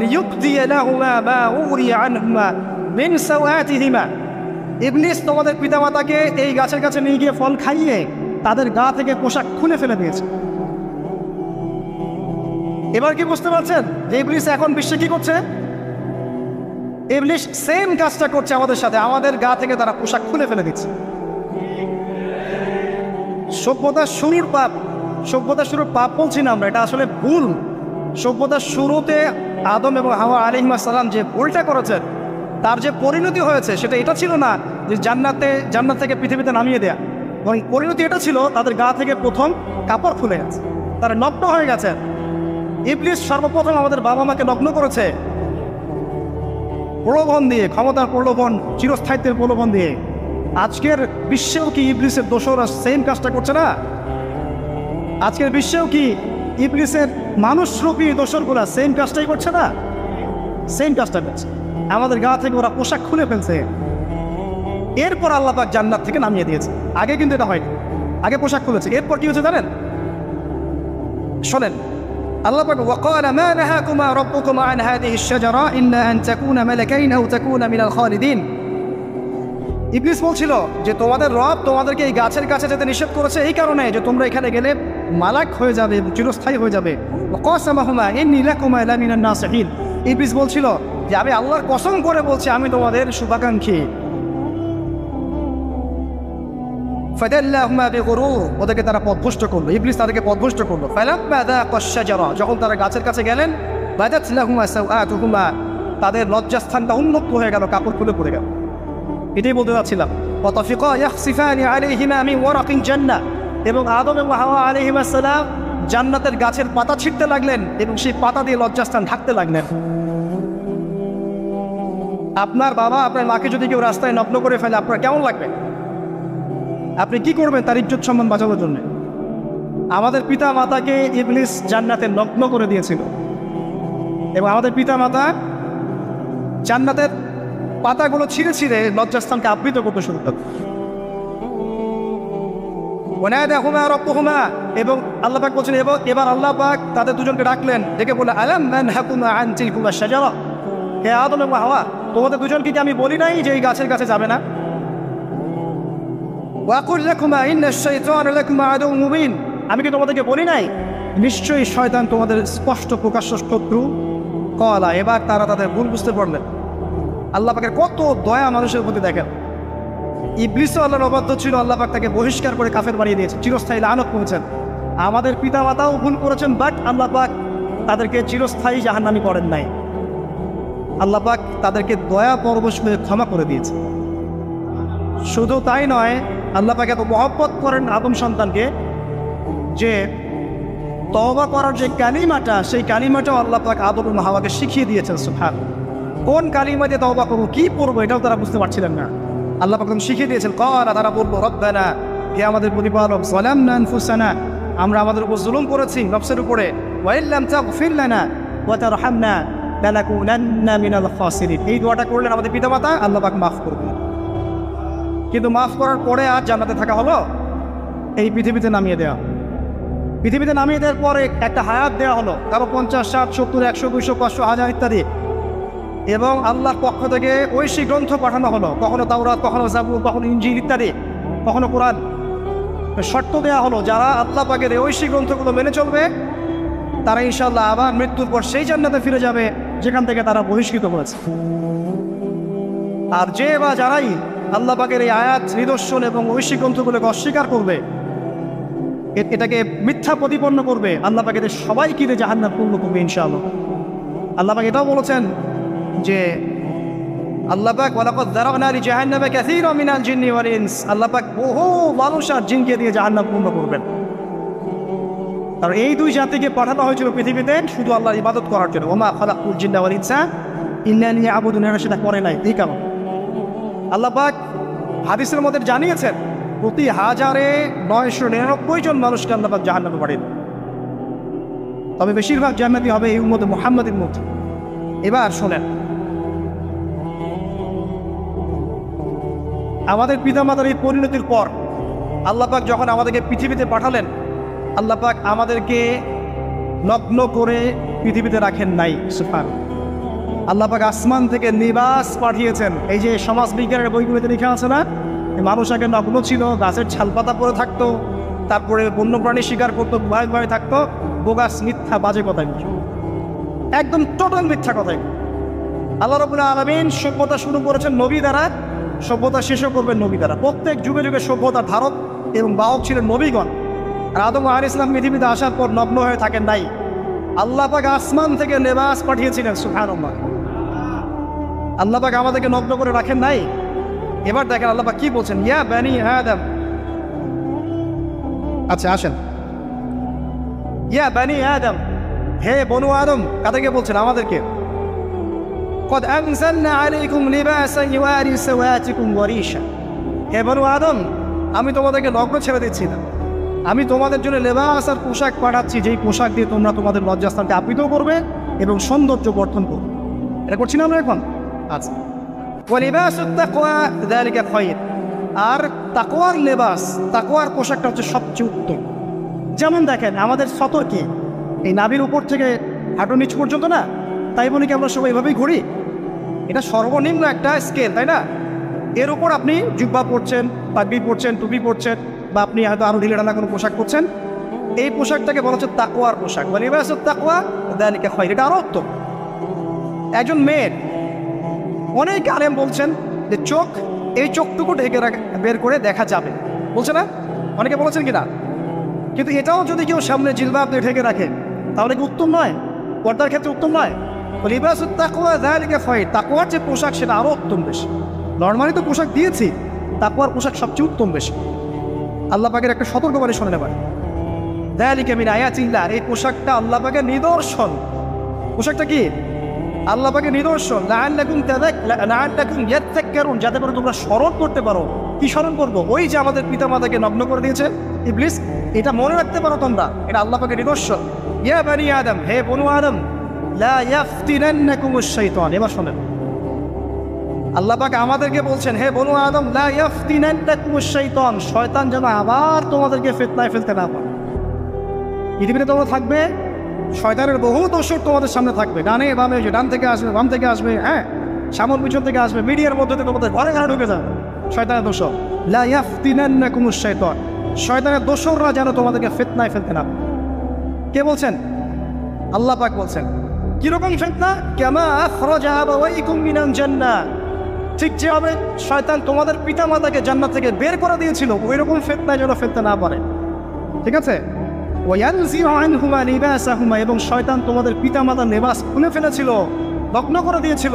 ইবলিস তোমাদের পিতামাতাকে এই গাছের কাছে নিয়ে গিয়ে ফল খাইয়ে তাদের গা থেকে পোশাক খুলে ফেলে দিয়েছে। এবার কি বুঝতে পারছেন যে ইবলিস এখন বিশ্বে কি করছে? ইবলিস সেম কাজটা করছে আমাদের সাথে, আমাদের গা থেকে তারা পোশাক খুলে ফেলে দিচ্ছে। সভ্যতার শুরুর পাপ বলছি না আমরা, এটা আসলে ভুল। সভ্যতার শুরুতে আদম এবং হাওয়া আলাইহিস সালাম যে ভুলটা করেছেন, তার যে পরিণতি হয়েছে সেটা এটা ছিল না যে জান্নাত থেকে পৃথিবীতে নামিয়ে দেয়া, এবং পরিণতি এটা ছিল তাদের গা থেকে প্রথম কাপড় খুলে গেছে, তারা নগ্ন হয়ে গেছে। ইবলিস সর্বপ্রথম আমাদের বাবা মাকে নগ্ন করেছে প্রলোভন দিয়ে, ক্ষমতার প্রলোভন, চিরস্থায়িত্বের প্রলোভন দিয়ে। আজকের বিশ্বেও কি ইবলিসের দোসররা সেম কাজটা করছে না? আজকের বিশ্বেও কি ইবলিসের মানুষরূপী দোসরগুলা সেম কাজটাই করছে না? সেম কাজটা করছে, আমাদের গা থেকে ওরা পোশাক খুলে ফেলছে। এরপর আল্লাহ পাক জান্নাত থেকে নামিয়ে দিয়েছে। আগে কিন্তু এটা হয়নি, আগে পোশাক খুলেছে। এরপর কি হয়েছে জানেন? শোনেন, আল্লাহ পাক ওয়াকালা মা নাহাকুমা রাব্বুকুমা আন হাযিহি আশ-শাজারা ইল্লা আন তাকুনা মালাকাইন আও তাকুনা মিনাল খালিদিন। ইবলিস বলছিল যে তোমাদের রব তোমাদেরকে এই গাছের কাছে যেতে নিষেধ করেছে এই কারণে যে তোমরা এখানে গেলে মালাক হয়ে যাবে, চিরস্থায়ী হয়ে যাবে। ওয়াকাসামাহুমা ইন্নী লাকুমা লামিনান নাসিহিন। ইবলিস বলছিল যে আমি আল্লাহর কসম করে বলছি আমি তোমাদের শুভাকাঙ্ক্ষী। ফাদাল্লাহুমা বিগুরুর, ওদেরকে তারা পথভ্রষ্ট করলো, ইবলিস তাদেরকে পথভ্রষ্ট করলো। ফালাম্মা যাকাশ শাজারা, যখন তারা গাছের কাছে গেলেন, বাদাত লাহুমা সাওআতুহুমা, তাদের লজ্জাস্থানটা উন্মুক্ত হয়ে গেল, কাপড় খুলে পড়ে গেল। এটাই বলতে চাচ্ছিলাম। ওয়াতাফিকা ইয়াখসিফানি আলাইহিমা মিন ওয়ারাকিল জান্নাহ, এবং আদম এবং হাওয়া আলাইহিস সালাম জান্নাতের গাছের পাতা ছিঁড়তে লাগলেন এবং সেই পাতা দিয়ে লজ্জাস্থান ঢাকতে লাগলেন। আপনার বাবা আপনার মাকে যদি কেউ রাস্তায় নগ্ন করে ফেলে আপনার কেমন লাগবে? আপনি কি করবেন তার ইজ্জত সম্মান বাঁচানোর জন্য? আমাদের পিতা মাতাকে ইবলিস জান্নাতে নগ্ন করে দিয়েছিল, এবং আমাদের পিতা মাতা জান্নাতের পাতাগুলো ছিঁড়ে ছিঁড়ে লজ্জাস্থানকে আবৃত করতে শুরু করত। ওয়ানাদাহুমা রাব্বুহুমা, এবং আল্লাহ পাক বলছেন এবার আল্লাহ পাক তাদের দুজনকে ডাকলেন, ডেকে বলে আলাম নানহাকুমা আন তিলকুমা শাজারা, হে আদম এবং হাওয়া, তোমাদের দুজনকে কি আমি বলি নাই যে এই গাছের কাছে যাবে না? ওয়াকুল লাকুমা ইন্নাশ শাইতানা লাকুমা আদুউম মুবিন, আমি কি তোমাদেরকে বলি নাই নিশ্চয়ই শয়তান তোমাদের স্পষ্ট প্রকাশ্য শত্রু? কলা, এবার তারা তাদের ভুল বুঝতে পারলেন। আল্লাহ পাকের কত দয়া মানুষের প্রতি দেখেন। ইবলিসও আল্লাহর অবাধ্য ছিল, আল্লাহ পাক তাকে বহিষ্কার করে কাফের বানিয়ে দিয়েছে, চিরস্থায়ী লানত করেছেন। আমাদের পিতা মাতাও ভুল করেছেন, বাট আল্লাহ পাক তাদেরকে চিরস্থায়ী জাহান্নামী করেন নাই। আল্লাহ পাক তাদেরকে দয়া পরবশ হয়ে ক্ষমা করে দিয়েছে। শুধু তাই নয়, আল্লাহ পাক এত মহব্বত করেন আদম সন্তানকে যে তওবা করার যে কালিমাটা, সেই কালিমাটাও আল্লাহ পাক আদম এবং হাওয়াকে শিখিয়ে দিয়েছেন। সুবহানাল্লাহ, কোন কালিমা দিয়ে তওবা করবো, কি পড়বো, এটাও তারা বুঝতে পারছিলেন না। আল্লাহ পাক শিখিয়ে দিয়েছেন। ক্বালা, তারা বলবো রব্বানা, হে আমাদের প্রতিপালক, যালামনা আনফুসানা, আমরা আমাদের উপর জুলুম করেছি নফসের উপরে, ওয়া ইল্লাম তাগফির লানা ওয়া তারহামনা লানাকুনান্না মিনাল খাসিরিন। এই দোয়াটা করলেন আমাদের পিতামাতা, আল্লাহ পাক মাফ করবেন। কিন্তু মাফ করার পরে আর জান্নাতে থাকা হলো? এই পৃথিবীতে নামিয়ে দেওয়া। পৃথিবীতে নামিয়ে দেওয়ার পরে একটা হায়াত দেওয়া হলো, কারো 50, 60, 70, 100, 200, 500, 1000 ইত্যাদি। এবং আল্লাহর পক্ষ থেকে ঐশী গ্রন্থ পাঠানো হলো, কখনো তাওরাত, কখনো জাবুর, কখনো ইনজিল ইত্যাদি, কখনো কোরআন। শর্ত দেওয়া হলো যারা আল্লাহ পাকের এই ঐশী গ্রন্থগুলো মেনে চলবে তারা ইনশাআল্লাহ আবার মৃত্যুর পর সেই জান্নাতে ফিরে যাবে যেখান থেকে তারা বহিষ্কৃত হয়েছে। আর যে বা যারাই আল্লাহ পাকের এই আয়াত, নিদর্শন এবং ঐশী গ্রন্থগুলোকে অস্বীকার করবে, এটাকে মিথ্যা প্রতিপন্ন করবে, আল্লাহ পাক এদের সবাই কিনে জাহান্নাম পূর্ণ করবে ইনশাআল্লাহ। আল্লাহ পাক এটাও বলেছেন যে আল্লাহ পাক ওয়ালাকাদ যারানা লিজাহান্নামা কাসীরাম মিনাল জিন্নি ওয়াল ইনস, আল্লাহ পাক বহু মানুষ আর জিনকে দিয়ে জাহান্নাম পূর্ণ করবেন। আর এই দুই জাতিকে পাঠানো হয়েছিল পৃথিবীতে শুধু আল্লাহর ইবাদত করার জন্য। ওমা খালাকুল জিন্না ওয়াল ইনসা ইল্লা লিয়াবুদুন, এরা সেটা করে নাই। এই কারণ আল্লাহ পাক হাদিসের মধ্যে জানিয়েছেন প্রতি 1999 জন মানুষকে আল্লাহ পাক জাহান্নামে পাঠাবেন, তবে বেশিরভাগ জান্নাতি হবে এই উম্মতে মুহাম্মাদের মধ্যে। এবার শোনেন, আমাদের পিতামাতার এই পরিণতির পর আল্লাহ পাক যখন আমাদেরকে পৃথিবীতে পাঠালেন, আল্লাহ পাক আমাদেরকে নগ্ন করে পৃথিবীতে রাখেন নাই। সুবহানাল্লাহ, আল্লাহ পাক আসমান থেকে লিবাস পাঠিয়েছেন। এই যে সমাজ বিজ্ঞানের বইগুলোতে লেখা আছে না, মানুষ আগে নগ্ন ছিল, গাছের ছালপাতা পরে থাকতো, তারপরে বন্যপ্রাণী শিকার করতো, ভয়ে ভয়ে থাকতো। বোগাস, মিথ্যা, বাজে কথা, একদম টোটাল মিথ্যা কথাই। আল্লাহ রাব্বুল আলামিন সভ্যতা শুরু করেছেন নবী দ্বারা, সভ্যতা শেষও করবেন নবী দ্বারা। প্রত্যেক যুগে যুগে সভ্যতার ধারক এবং বাহক ছিলেন নবীগণ। আর আদম আলাইহিস সালাম পৃথিবীতে আসার পর নগ্ন হয়ে থাকেন নাই। আল্লাহ পাক আসমান থেকে লেবাস পাঠিয়েছিলেন। সুবহানাল্লাহ, আল্লাহ পাক আমাদেরকে নগ্ন করে রাখেন নাই। এবার দেখেন আল্লাহ পাক কি বলছেন, ইয়া বানি আদম। আচ্ছা আসেন, ইয়া বানি আদম, হে বনু আদম, কাদেরকে বলছেন? আমাদেরকে। قد أنزلنا عليكم لباسا يواري سواتكم وريشا, হে বনু আদম, আমি তোমাদেরকে নগ্ন ছেড়ে দিচ্ছি না, আমি তোমাদের জন্য লেবাস আর পোশাক পাঠাচ্ছি, যেই পোশাক দিয়ে তোমরা তোমাদের লজ্জাস্থানকে আবৃত করবে এবং সৌন্দর্য বর্ধন করবে। এটা করছি না আমরা এখন? আচ্ছা, ওয়ালিবাসুত তাকওয়া যালিকা খায়র, আর তাকওয়ার লেবাস, তাকওয়ার পোশাকটা হচ্ছে সবচেয়ে উত্তম। যেমন দেখেন আমাদের সতর্কে এই নাভির উপর থেকে হাঁটুর নিচ পর্যন্ত না, তাই বলি কি আমরা সবাই এভাবেই ঘুরি? এটা সর্বনিম্ন একটা স্কেল, তাই না? এর উপর আপনি জুব্বা পরছেন, পাগড়ি পরছেন, টুপি পরছেন, বা আপনি হয়তো আরো ঢিলেঢালা কোনো পোশাক পরছেন, এই পোশাকটাকে বলা হচ্ছে তাকওয়ার পোশাক। ওয়ালিবাসুত তাকওয়া যালিকা খায়র, এটা আরো উত্তম। একজন মেয়ের, অনেক আলেম বলছেন যে চোখ, এই চোখটুকু ঢেকে বের করে দেখা যাবে, বলছে না? অনেকে বলেছেন কিনা? কিন্তু এটাও যদি কেউ সামনে জিলবাব দিয়ে ঢেকে রাখে তাহলে কি উত্তম নয়? পর্দার ক্ষেত্রে উত্তম নয়? লিবাসুত তাকওয়া যালিকা খায়র, তাকওয়ার যে পোশাক সেটা আরো উত্তম বেশি। নর্মালি তো পোশাক দিয়েছি, তাকওয়ার পোশাক সবচেয়ে উত্তম বেশি। আল্লাহ পাকের একটা সতর্কবাণী শুনে নেবেন, যালিকা মিন আয়াতিল্লাহ, এই পোশাকটা আল্লাহ পাকের নিদর্শন। পোশাকটা কি? আল্লাহ পাকের নিদর্শন। লাআল্লাকুম ইয়াযাক্কারুন, যাতে করে তোমরা স্মরণ করতে পারো। কি স্মরণ করবো? ওই যে আমাদের পিতামাতাকে নগ্ন করে দিয়েছে ইবলিস, এটা মনে রাখতে পারো তোমরা, এটা আল্লাহ পাকের নিদর্শন। ইয়া বানি আদম, হে বনু আদম, লা ইয়াফতিনান্নাকুমুশ শাইতান। এবার শোনেন, আল্লাহ পাক আমাদেরকে বলছেন, হে বনু আদম, লা ইয়াফতিনান্নাকুমুশ শাইতান, শয়তান যেন আবার তোমাদেরকে ফিতনায় ফেলতে না পারে। পৃথিবীতে তোমরা থাকবে, শয়তানের বহু দোষর তোমাদের সামনে থাকবে, ডানে বামে, ডান থেকে আসবে, বাম থেকে আসবে, হ্যাঁ, সামন পিছন থেকে আসবে, মিডিয়ার মধ্যে থেকে তোমাদের ঘরে ঘরে ঢুকে যাবে শয়তানের দোষর। লা ইয়াফতিনান্নাকুমুশ শাইতান, শয়তানের দোষররা যেন তোমাদেরকে ফিতনায় ফেলতে না পারে। কে বলছেন? আল্লাহ পাক বলছেন। কিরকম ফিতনা? কামা আখরাজা আবাওয়াইকুম মিনাল জান্নাহ, ঠিক যেভাবে শয়তান তোমাদের পিতামাতাকে জান্নাত থেকে বের করে দিয়েছিল, ওই রকম ফিতনায় যেন ফেলতে না পারে। ঠিক আছে? ওয়ায়ানজিউ আনহুমা লিবাসাহুমা, এবং শয়তান তোমাদের পিতামাতার লেবাস খুলে ফেলেছিল, নগ্ন করে দিয়েছিল,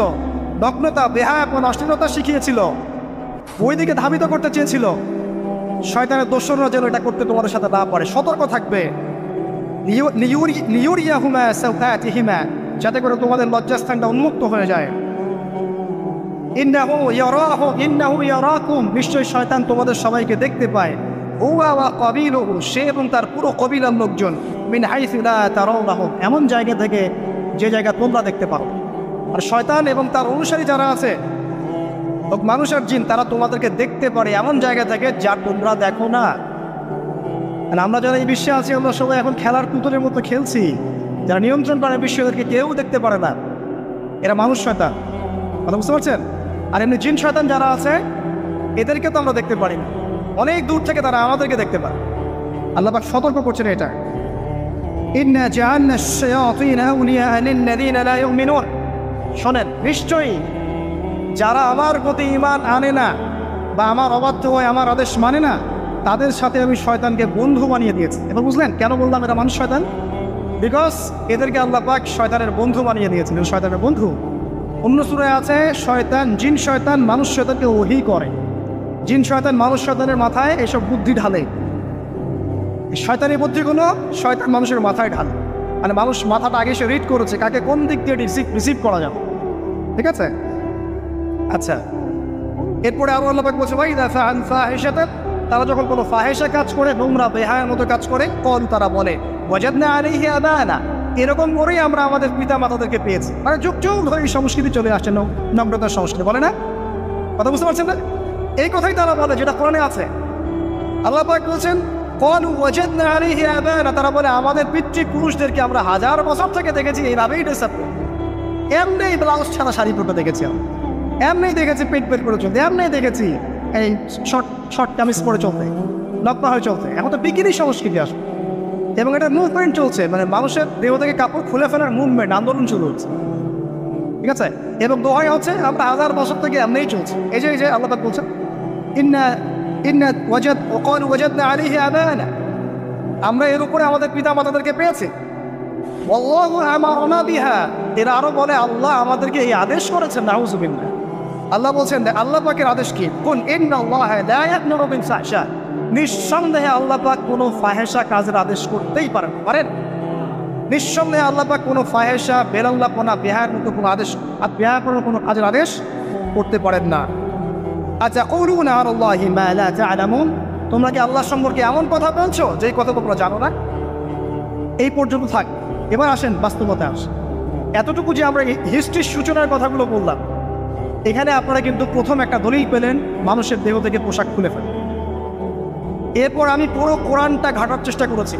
নগ্নতা, বেহায়াপন, অশ্লীলতা শিখিয়েছিল, ওই দিকে ধাবিত করতে চেয়েছিল। শয়তানের দোসররা যেন এটা করতে তোমাদের সাথে না পারে, সতর্ক থাকবে। লিউরিয়াহুমা সাওআতিহিমা, যাতে করে তোমাদের লজ্জাস্থানটা উন্মুক্ত হয়ে যায়। ইন্নাহু ইয়ারাকুম, নিশ্চয়ই শয়তান তোমাদের সবাইকে দেখতে পায়। হুয়া ওয়া কাবিলুহু, সে এবং তার পুরো কবিলার লোকজন, মিন হাইসু লা তারাউনাহুম, এমন জায়গা থেকে যে জায়গা তোমরা দেখতে পাও। আর শয়তান এবং তার অনুসারী যারা আছে, মানুষ আর জিন, তারা তোমাদেরকে দেখতে পারে এমন জায়গা থেকে যা তোমরা দেখো না। আর আমরা যারা এই বিশ্বে আছি আমরা সবাই এখন খেলার পুতুলের মতো খেলছি। যারা নিয়ন্ত্রণ করে বিশ্ব, এদেরকে কেউ দেখতে পারে না, এরা মানুষ শয়তান। কথা বুঝতে পারছেন? আর এমনি জিন শয়তান যারা আছে এদেরকে তো আমরা দেখতে পারি না, অনেক দূর থেকে তারা আমাদেরকে দেখতে পারে। আল্লাহ পাক সতর্ক করছেন এটা, ইন্না জাআলনা আশ-শায়াতিনা আউলিয়া লিল্লাযিনা লা ইউমিনুন। শোনেন, নিশ্চয়ই যারা আমার প্রতি ঈমান আনে না বা আমার অবাধ্য হয়ে আমার আদেশ মানে না, তাদের সাথে আমি শয়তানকে বন্ধু বানিয়ে দিয়েছি। এবার বুঝলেন কেন বললাম এরা মানুষ শয়তান? বিকজ এদেরকে আল্লাহ পাক শয়তানের বন্ধু বানিয়ে দিয়েছেন। শয়তানের বন্ধু অন্য সূরায় আছে, শয়তান জিন শয়তান মানুষ শয়তানকে ওহী করে। জিন শয়তান মানুষ শয়তানের মাথায় এসব বুদ্ধি ঢালে, শয়তানি বুদ্ধিগুলো শয়তান মানুষের মাথায় ঢালে। মানে মানুষ মাথাটা আগে সে রিড করেছে কাকে কোন দিক দিয়ে রিসিভ করা যাবে, ঠিক আছে? আচ্ছা, এরপরে আরো আল্লাহ পাক বলছে ভাই ফাহিশাতান, তারা যখন কোনো ফাহেসা কাজ করে, নোংরা বেহায়ার মতো কাজ করে, কল তারা বলে ওয়াজাদনা আলাইহি আবানা, এরকম করেই আমরা আমাদের পিতা মাতাদেরকে পেয়েছি। মানে যুগ যুগ ধরে এই সংস্কৃতি চলে আসছে, নম্রতার সংস্কৃতি, বলে না? কথা বুঝতে পারছেন না? এই কথাই তারা বলে যেটা কোরআনে আছে। আল্লাহ পাক বলছেন ক্বালু ওয়াজাদনা আলাইহি আবানা, তারা বলে আমাদের পিতৃপুরুষদেরকে আমরা হাজার বছর থেকে দেখেছি এইভাবেই ড্রেস আপ করে, এমনি ব্লাউজ ছাড়া শাড়ি পরতে দেখেছি, এমনি দেখেছি পেট পেট করে চলতে, এমনি দেখেছি এই শর্ট কামিজ পরে চলতে, নগ্ন হয়ে চলতে। এখন তো বিকিনি সংস্কৃতি আসবে এবং এটা মুভমেন্ট চলছে, মানে মানুষের দেহ থেকে কাপড় খুলে ফেলার মুভমেন্ট, আন্দোলন শুরু হচ্ছে, ঠিক আছে? এবং দোহাই হচ্ছে আমরা হাজার বছর থেকে এমনিই চলছে। এই যে আল্লাহ পাক বলছেন ওয়াজাদনা আলাইহি আবানা, আমরা এর উপরে আমাদের পিতা মাতাদেরকে পেয়েছি। ওয়াল্লাহু আমারনা বিহা, এরা আরো বলে আল্লাহ আমাদেরকে এই আদেশ করেছেন। নাউযুবিল্লাহ। আল্লাহ বলছেন, আল্লাহ পাকের আদেশ কি? কুন ইন্নাল্লাহা লা ইয়া'মুরু বিল ফাহশা, নিঃসন্দেহে আল্লাহ পাক কোনো ফাহেসা কাজের আদেশ করতেই পারেন। নিঃসন্দেহে আল্লাহ পাক কোনো ফাহেসা, বেলাল্লাপনা, বেহায়ার মতো কোনো আদেশ, আর বেহায়াপনার কোনো কাজের আদেশ করতে পারেন না। আতাকুলুনা আলাল্লাহি মা লা তা'লামুন, তোমরা কি আল্লাহ সম্পর্কে এমন কথা বলছো যেই কথা তোমরা জানো না? এই পর্যন্ত থাক। এবার আসেন বাস্তবতা আসেন। এতটুকু যে আমরা হিস্ট্রির সূচনার কথাগুলো বললাম, এখানে আপনারা কিন্তু প্রথম একটা দলিল পেলেন মানুষের দেহ থেকে পোশাক খুলে ফেলে। এরপর আমি পুরো কোরআনটা ঘাটার চেষ্টা করেছি,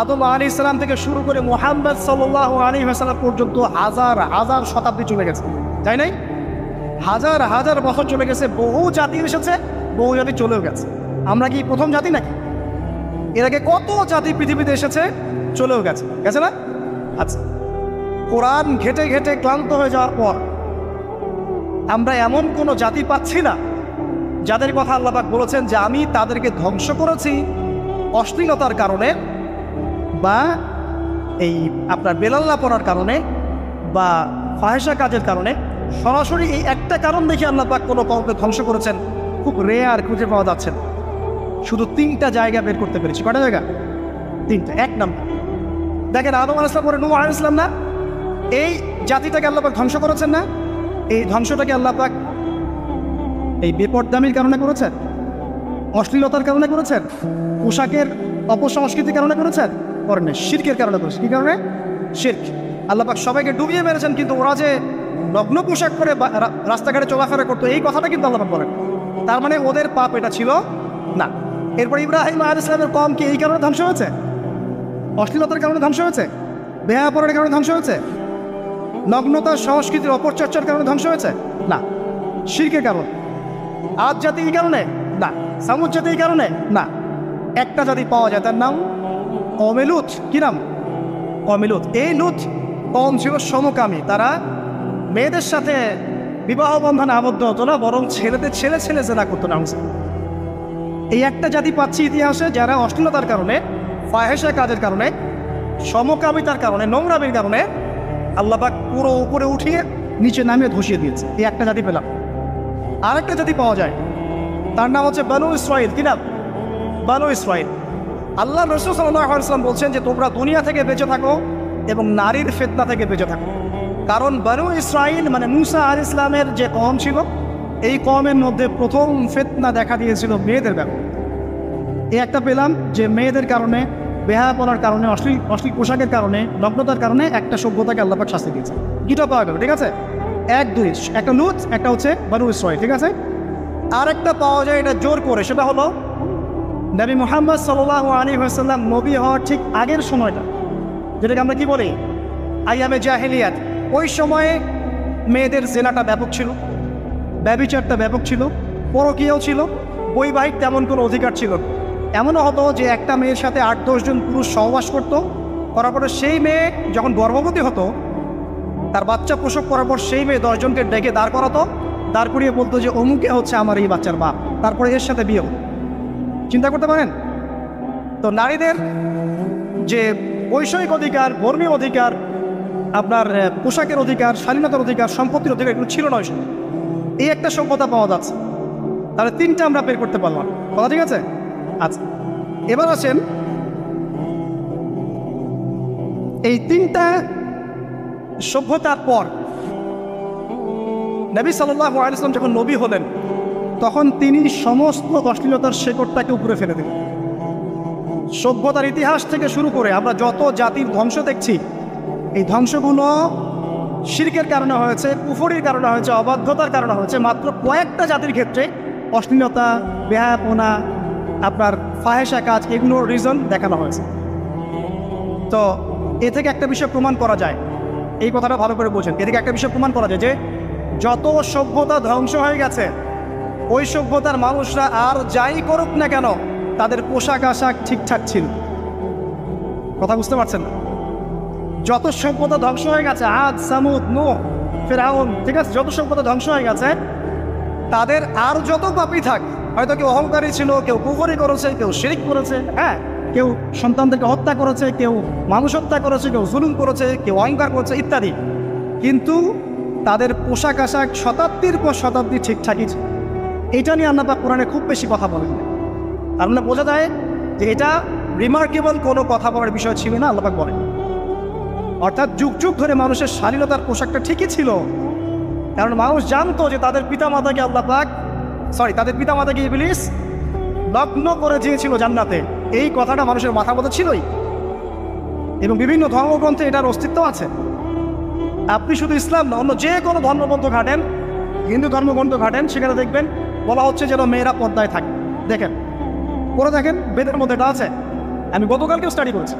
আদম আলাইহিস সালাম থেকে শুরু করে মুহাম্মদ সাল্লাল্লাহু আলাইহি ওয়াসাল্লাম পর্যন্ত হাজার হাজার শতাব্দী চলে গেছে, তাই নাই? হাজার হাজার বছর চলে গেছে, বহু জাতি এসেছে, বহু জাতি চলেও গেছে। আমরা কি প্রথম জাতি নাকি? এর আগে কত জাতি পৃথিবীতে এসেছে, চলেও গেছে, গেছে না? আচ্ছা, কোরআন ঘেটে ঘেটে ক্লান্ত হয়ে যাওয়ার পর আমরা এমন কোনো জাতি পাচ্ছি না যাদের কথা আল্লাহ পাক বলেছেন যে আমি তাদেরকে ধ্বংস করেছি অশ্লীলতার কারণে, বা এই আপনার বেলাল্লাপনার কারণে, বা ফাহেসা কাজের কারণে। সরাসরি এই একটা কারণ দেখে আল্লাহ পাক কোনো কওমকে ধ্বংস করেছেন খুব রেয়ার, খুঁজে পাওয়া যাচ্ছে না। শুধু 3টা জায়গা বের করতে পেরেছি। কটা জায়গা? 3টা। এক নাম্বার দেখেন, আদম আলাইহিস সালাম পরে নূহ আলাইহিস সালাম না, এই জাতিটাকে আল্লাহ পাক ধ্বংস করেছেন না? এই ধ্বংসটাকে আল্লাহ পাক এই বেপরদামির কারণে করেছেন, অশ্লীলতার কারণে করেছেন, পোশাকের অপসংস্কৃতির কারণে করেছেন? করেন না, শিরকের কারণে করেছেন। কি কারণে? শিরক। আল্লাহ পাক সবাইকে ডুবিয়ে মেরেছেন, কিন্তু ওরা যে নগ্ন পোশাক পরে রাস্তাঘাটে চলাফেরা করতো এই কথাটা কিন্তু আল্লাহ পাক বলেন। তার মানে ওদের পাপ এটা ছিল না। এরপর ইব্রাহিম আলাইহিস সালামের কওম কি এই কারণে ধ্বংস হয়েছে? অশ্লীলতার কারণে ধ্বংস হয়েছে? বেহায়াপনার কারণে ধ্বংস হয়েছে? নগ্নতার সংস্কৃতির অপচর্চার কারণে ধ্বংস হয়েছে? না। শিরকের কারণে। আদ জাতি এই কারণে? না। সামুদ জাতি এই কারণে? না। একটা জাতি পাওয়া যায়, তার নাম কওমে লূত। কি নাম? কওমে লূত। এই লূত কওম ছিল সমকামী, তারা মেয়েদের সাথে বিবাহ বন্ধনে আবদ্ধ হতো না, বরং ছেলেদের ছেলে ছেলে জেনা করতো না। এই একটা জাতি পাচ্ছি ইতিহাসে যারা অশ্লীলতার কারণে, ফাহেসা কাজের কারণে, সমকামিতার কারণে, নোংরামির কারণে আল্লাহ পাক পুরো উপরে উঠিয়ে নিচে নামিয়ে ধসিয়ে দিয়েছে। এই একটা জাতি পেলাম। আরেকটা জাতি পাওয়া যায়, তার নাম হচ্ছে বানু ইসরাইল। কি নাম? বানু ইসরাইল। আল্লাহ রাসূল সাল্লাল্লাহু আলাইহি ওয়াসাল্লাম বলছেন যে তোমরা দুনিয়া থেকে বেঁচে থাকো এবং নারীর ফিতনা থেকে বেঁচে থাকো। কারণ বানু ইসরাইল মানে মুসা আলাইহিস সালামের যে কওম ছিল, এই কওমের মধ্যে প্রথম ফিতনা দেখা দিয়েছিল মেয়েদের ব্যাপারে। এই একটা পেলাম যে মেয়েদের কারণে, বেহায়াপনার কারণে, অশ্লীল পোশাকের কারণে, নগ্নতার কারণে একটা সভ্যতাকে আল্লাহ পাক শাস্তি দিয়েছে। দুটো পাওয়া গেল, ঠিক আছে? 1 2, একটা লূত, একটা হচ্ছে বানু ইসরাইল, ঠিক আছে? আর একটা পাওয়া যায় এটা জোর করে, সেটা হলো নবী মুহাম্মদ সাল্লাল্লাহু আলাইহি ওয়াসাল্লাম নবী হওয়ার ঠিক আগের সময়টা, যেটাকে আমরা কি বলি আইয়ামে জাহেলিয়াত, ওই সময়ে মেয়েদের জেনাটা ব্যাপক ছিল, ব্যভিচারটা ব্যাপক ছিল, পরকীয়াও ছিল, বৈবাহিক তেমন কোনো অধিকার ছিল না। এমনও হতো যে একটা মেয়ের সাথে 8-10 জন পুরুষ সহবাস করার পরে সেই মেয়ে যখন গর্ভবতী হতো, তার বাচ্চা প্রসব করার পর সেই মেয়ে 10 জনকে ডেকে দাঁড় করাতো, দাঁড় করিয়ে বলতো যে অমুকে হচ্ছে আমার এই বাচ্চার বাপ, তারপরে এর সাথে বিয়ে হতো। চিন্তা করতে পারেন? তো নারীদের যে বৈষয়িক অধিকার, ধর্মীয় অধিকার, আপনার পোশাকের অধিকার, স্বাধীনতার অধিকার, সম্পত্তির অধিকার, এগুলো ছিল না ওই সময়। এই একটা সভ্যতা পাওয়া যাচ্ছে, তাহলে 3টা আমরা বের করতে পারলাম। কথা ঠিক আছে? আচ্ছা, এবার আসেন এই 3টা সভ্যতার পর নবী সাল্লাল্লাহু আলাইহি ওয়াসাল্লাম যখন নবী হলেন, তখন তিনি সমস্ত অশ্লীলতার শেকড়টাকে উপরে ফেলে দিলেন। সভ্যতার ইতিহাস থেকে শুরু করে আমরা যত জাতির ধ্বংস দেখছি, এই ধ্বংসগুলো শিরকের কারণে হয়েছে, কুফরির কারণে হয়েছে, অবাধ্যতার কারণে হয়েছে। মাত্র কয়েকটা জাতির ক্ষেত্রে অশ্লীলতা, বেহায়াপনা, আপনার ফাহেসা কাজ, এগুলোর রিজন দেখানো হয়েছে। তো এ থেকে একটা বিষয় প্রমাণ করা যায়, এই কথাটা ভালো করে বোঝেন। এ থেকে একটা বিষয় প্রমাণ করা যায় যে যত সভ্যতা ধ্বংস হয়ে গেছে, ওই সভ্যতার মানুষরা আর যাই করুক না কেন, তাদের পোশাক আশাক ঠিকঠাক ছিল। কথা বুঝতে পারছেন? যত সভ্যতা ধ্বংস হয়ে গেছে, আদ, সামুদ, নূহ, ফিরআউন, ঠিক আছে, যত সভ্যতা ধ্বংস হয়ে গেছে, তাদের আর যত পাপী থাক, হয়তো কেউ অহংকারী ছিল, কেউ কুফরি করেছে, কেউ শিরক করেছে, হ্যাঁ, কেউ সন্তানদেরকে হত্যা করেছে, কেউ মানুষ হত্যা করেছে, কেউ জুলুম করেছে, কেউ অহংকার করেছে ইত্যাদি, কিন্তু তাদের পোশাক আশাক শতাব্দীর পর শতাব্দী ঠিকঠাকই ছিল। এটা নিয়ে আল্লাহ পাক কোরআনে খুব বেশি কথা বলেন। তার মানে বোঝা যায় যে এটা রিমার্কেবল কোনো কথা বলার বিষয় ছিল না, আল্লাহ পাক বলেন। অর্থাৎ যুগ যুগ ধরে মানুষের শালীনতার পোশাকটা ঠিকই ছিল, কারণ মানুষ জানতো যে তাদের পিতামাতাকে আল্লাহ পাক তাদের পিতামাতাকে ইবলিস লগ্ন করে দিয়েছিল জান্নাতে। এই কথাটা মানুষের মাথার মধ্যে ছিলই, এবং বিভিন্ন ধর্মগ্রন্থে এটার অস্তিত্ব আছে। আপনি শুধু ইসলাম না, অন্য যে কোনো ধর্মগ্রন্থ ঘাটেন, হিন্দু ধর্মগ্রন্থ ঘাটেন, সেখানে দেখবেন বলা হচ্ছে যেন মেয়েরা পর্দায় থাকে। দেখেন, পরে দেখেন বেদের মধ্যে এটা আছে, আমি গতকালকেও স্টাডি করেছি।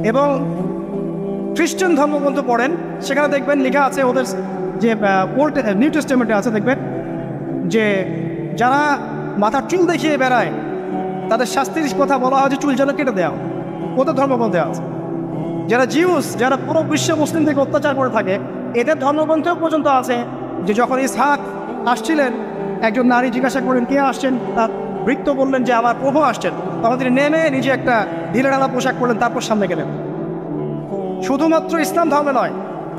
এবং খ্রিস্টান ধর্মগ্রন্থ পড়েন, সেখানে দেখবেন লেখা আছে, ওদের যে ওল্ড নিউ টেস্টামেন্টে আছে, দেখবেন যে যারা মাথার চুল দেখিয়ে বেড়ায়, তাদের শাস্তির কথা বলা হয় যে চুল যেন কেটে দেওয়া। ওদের ধর্মগ্রন্থে আছে। যারা জিউস, যারা পুরো বিশ্ব মুসলিম থেকে অত্যাচার করে থাকে, এদের ধর্মগ্রন্থেও পর্যন্ত আছে যে যখন ইসহাক আসছিলেন, একজন নারী জিজ্ঞাসা করেন কে আসছেন, তার ভৃত্য বললেন যে আমার প্রভু আসছেন। তখন তিনি নেমে নিজে একটা ঢিলেঢালা পোশাক পরলেন, তারপর সামনে গেলেন। শুধুমাত্র ইসলাম ধর্মে নয়,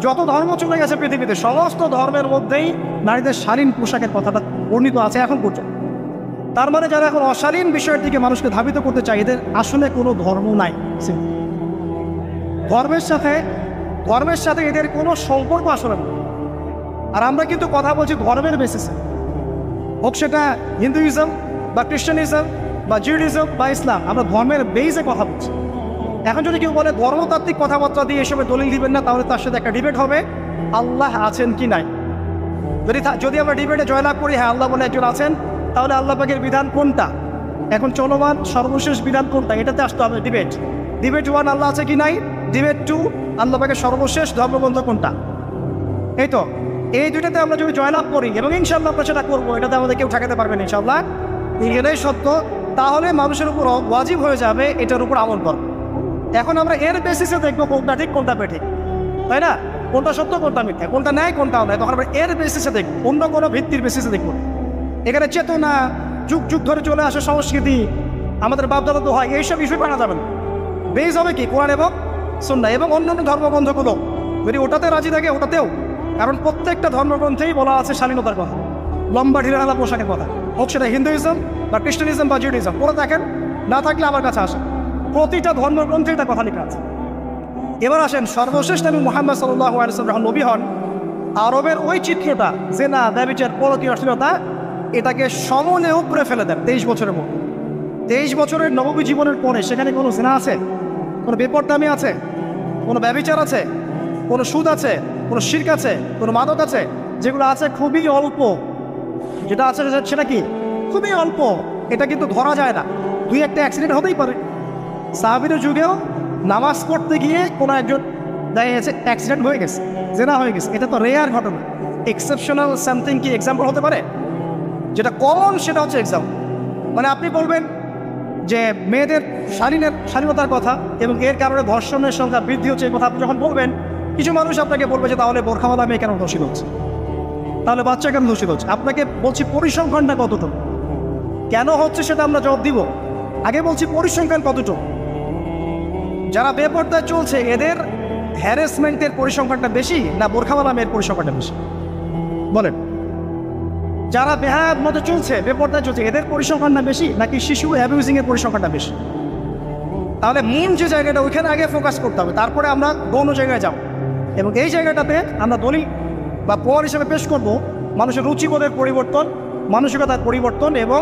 যত ধর্ম চলে গেছে পৃথিবীতে, সমস্ত ধর্মের মধ্যেই নারীদের শালীন পোশাকের কথাটা বর্ণিত আছে এখন পর্যন্ত। তার মানে যারা এখন অশালীন বিষয়ের দিকে মানুষকে ধাবিত করতে চায়, এদের আসলে কোনো ধর্ম নাই। ধর্মের সাথে এদের কোনো সম্পর্ক আসলে না। আর আমরা কিন্তু কথা বলছি ধর্মের বেসিসে, হোক সেটা হিন্দুইজম বা খ্রিস্টানিজম বা জিউডিজম বা ইসলাম, আমরা ধর্মের বেসে কথা বলছি। এখন যদি কেউ বলে ধর্মতাত্ত্বিক কথাবার্তা দিয়ে এসবে দলিল দিবেন না, তাহলে তার সাথে একটা ডিবেট হবে আল্লাহ আছেন কি নাই। যদি আমরা ডিবেটে জয়লাভ করি, হ্যাঁ আল্লাহ বলে একজন আছেন, তাহলে আল্লাহ পাকের বিধান কোনটা, এখন চলমান সর্বশেষ বিধান কোনটা, এটাতে আসতে হবে ডিবেট। ডিবেট 1 আল্লাহ আছে কি নাই, ডিবেট 2 আল্লাহ পাকের সর্বশেষ ধর্মগ্রন্থ কোনটা। এই তো এই দুইটাতে আমরা যদি জয়লাভ করি, এবং ইনশাআল্লাহ আমরা সেটা করবো, এটাতে আমাদের কেউ ঠেকাতে পারবেন ইনশাআল্লাহ, এটাই সত্য, তাহলে মানুষের উপর ওয়াজিব হয়ে যাবে এটার উপর আমল করা। এখন আমরা এর বেসিসে দেখবো কোনটা ঠিক কোনটা বেঠিক, তাই না, কোনটা সত্য কোনটা মিথ্যা, কোনটা ন্যায় কোনটা অন্যায়, তখন আমরা এর বেসিসে দেখবো, অন্য কোনো ভিত্তির বেসিসে দেখবো। এখানে চেতনা, যুগ যুগ ধরে চলে আসে সংস্কৃতি, আমাদের বাপদাদা তো হয়, এইসব বিষয় মানা যাবে না। বেস হবে কি কোরআন এবং সুন্নাহ এবং অন্যান্য ধর্মগ্রন্থগুলো। যদি ওটাতে রাজি থাকে ওটাতেও, কারণ প্রত্যেকটা ধর্মগ্রন্থেই বলা আছে শালীনতার কথা, লম্বা ঢিলেঢালা পোশাকের কথা, হোক সেটা হিন্দুইজম বা খ্রিস্টানিজম বা জিউডিজম। পড়ে দেখেন, না থাকলে আমার কাছে আসেন, প্রতিটা ধর্মগ্রন্থে এটা কথা লেখা আছে। এবার আসেন সর্বশেষ নবী মুহাম্মদ সাল্লাল্লাহু আলাইহি ওয়াসাল্লাম যখন নবী হন, আরবের ওই চিত্রটা, জেনা, ব্যভিচার, পরকীয়া, অশ্লীলতা, এটাকে সমনে উপরে ফেলে দেন 23 বছরের মধ্যে। 23 বছরের নববী জীবনের পরে সেখানে কোনো জেনা আছে, কোনো বেপরদামি আছে, কোনো ব্যভিচার আছে, কোনো সুদ আছে, কোনো শিরক আছে, কোনো মাদক আছে, যেগুলো আছে খুবই অল্প, যেটা আছে সেটা কি খুবই অল্প, এটা কিন্তু ধরা যায় না। দুই একটা অ্যাক্সিডেন্ট হতেই পারে। সাহাবীদের যুগেও নামাজ পড়তে গিয়ে কোনো একজন দেখা গেছে অ্যাক্সিডেন্ট হয়ে গেছে, জেনা হয়ে গেছে। এটা তো রেয়ার ঘটনা। এক্সেপশনাল সামথিং কি এক্সাম্পল হতে পারে? যেটা কমন সেটা হচ্ছে এক্সাম্পল। মানে আপনি বলবেন যে মেয়েদের স্বাধীনতার কথা এবং এর কারণে ধর্ষণের সংখ্যা বৃদ্ধি হচ্ছে, এই কথা আপনি যখন বলবেন, কিছু মানুষ আপনাকে বলবে যে তাহলে বোরখাওয়ালা মেয়ে কেন দোষিত হচ্ছে, তাহলে বাচ্চা কেন দোষিত হচ্ছে। আপনাকে বলছি পরিসংখ্যানটা কতটুকু, কেন হচ্ছে সেটা আমরা জবাব দিব। আগে বলছি পরিসংখ্যান কতটুকু। যারা বেপর্দায় চলছে এদের হ্যারাসমেন্টের পরিসংখ্যানটা বেশি না বোরখাওয়ালা মেয়ের পরিসংখ্যানটা বেশি? বলেন। যারা বেহায়ার মতো চলছে, বেপর্দায় চলছে, এদের পরিসংখ্যানটা বেশি নাকি শিশু অ্যাবিউজিংয়ের পরিসংখ্যানটা বেশি? তাহলে মূল যে জায়গাটা ওইখানে আগে ফোকাস করতে হবে, তারপরে আমরা গৌণ জায়গায় যাব। এবং এই জায়গাটাতে আমরা দলিল বা প্রমাণ হিসেবে পেশ করব মানুষের রুচিবোধের পরিবর্তন, মানসিকতার পরিবর্তন এবং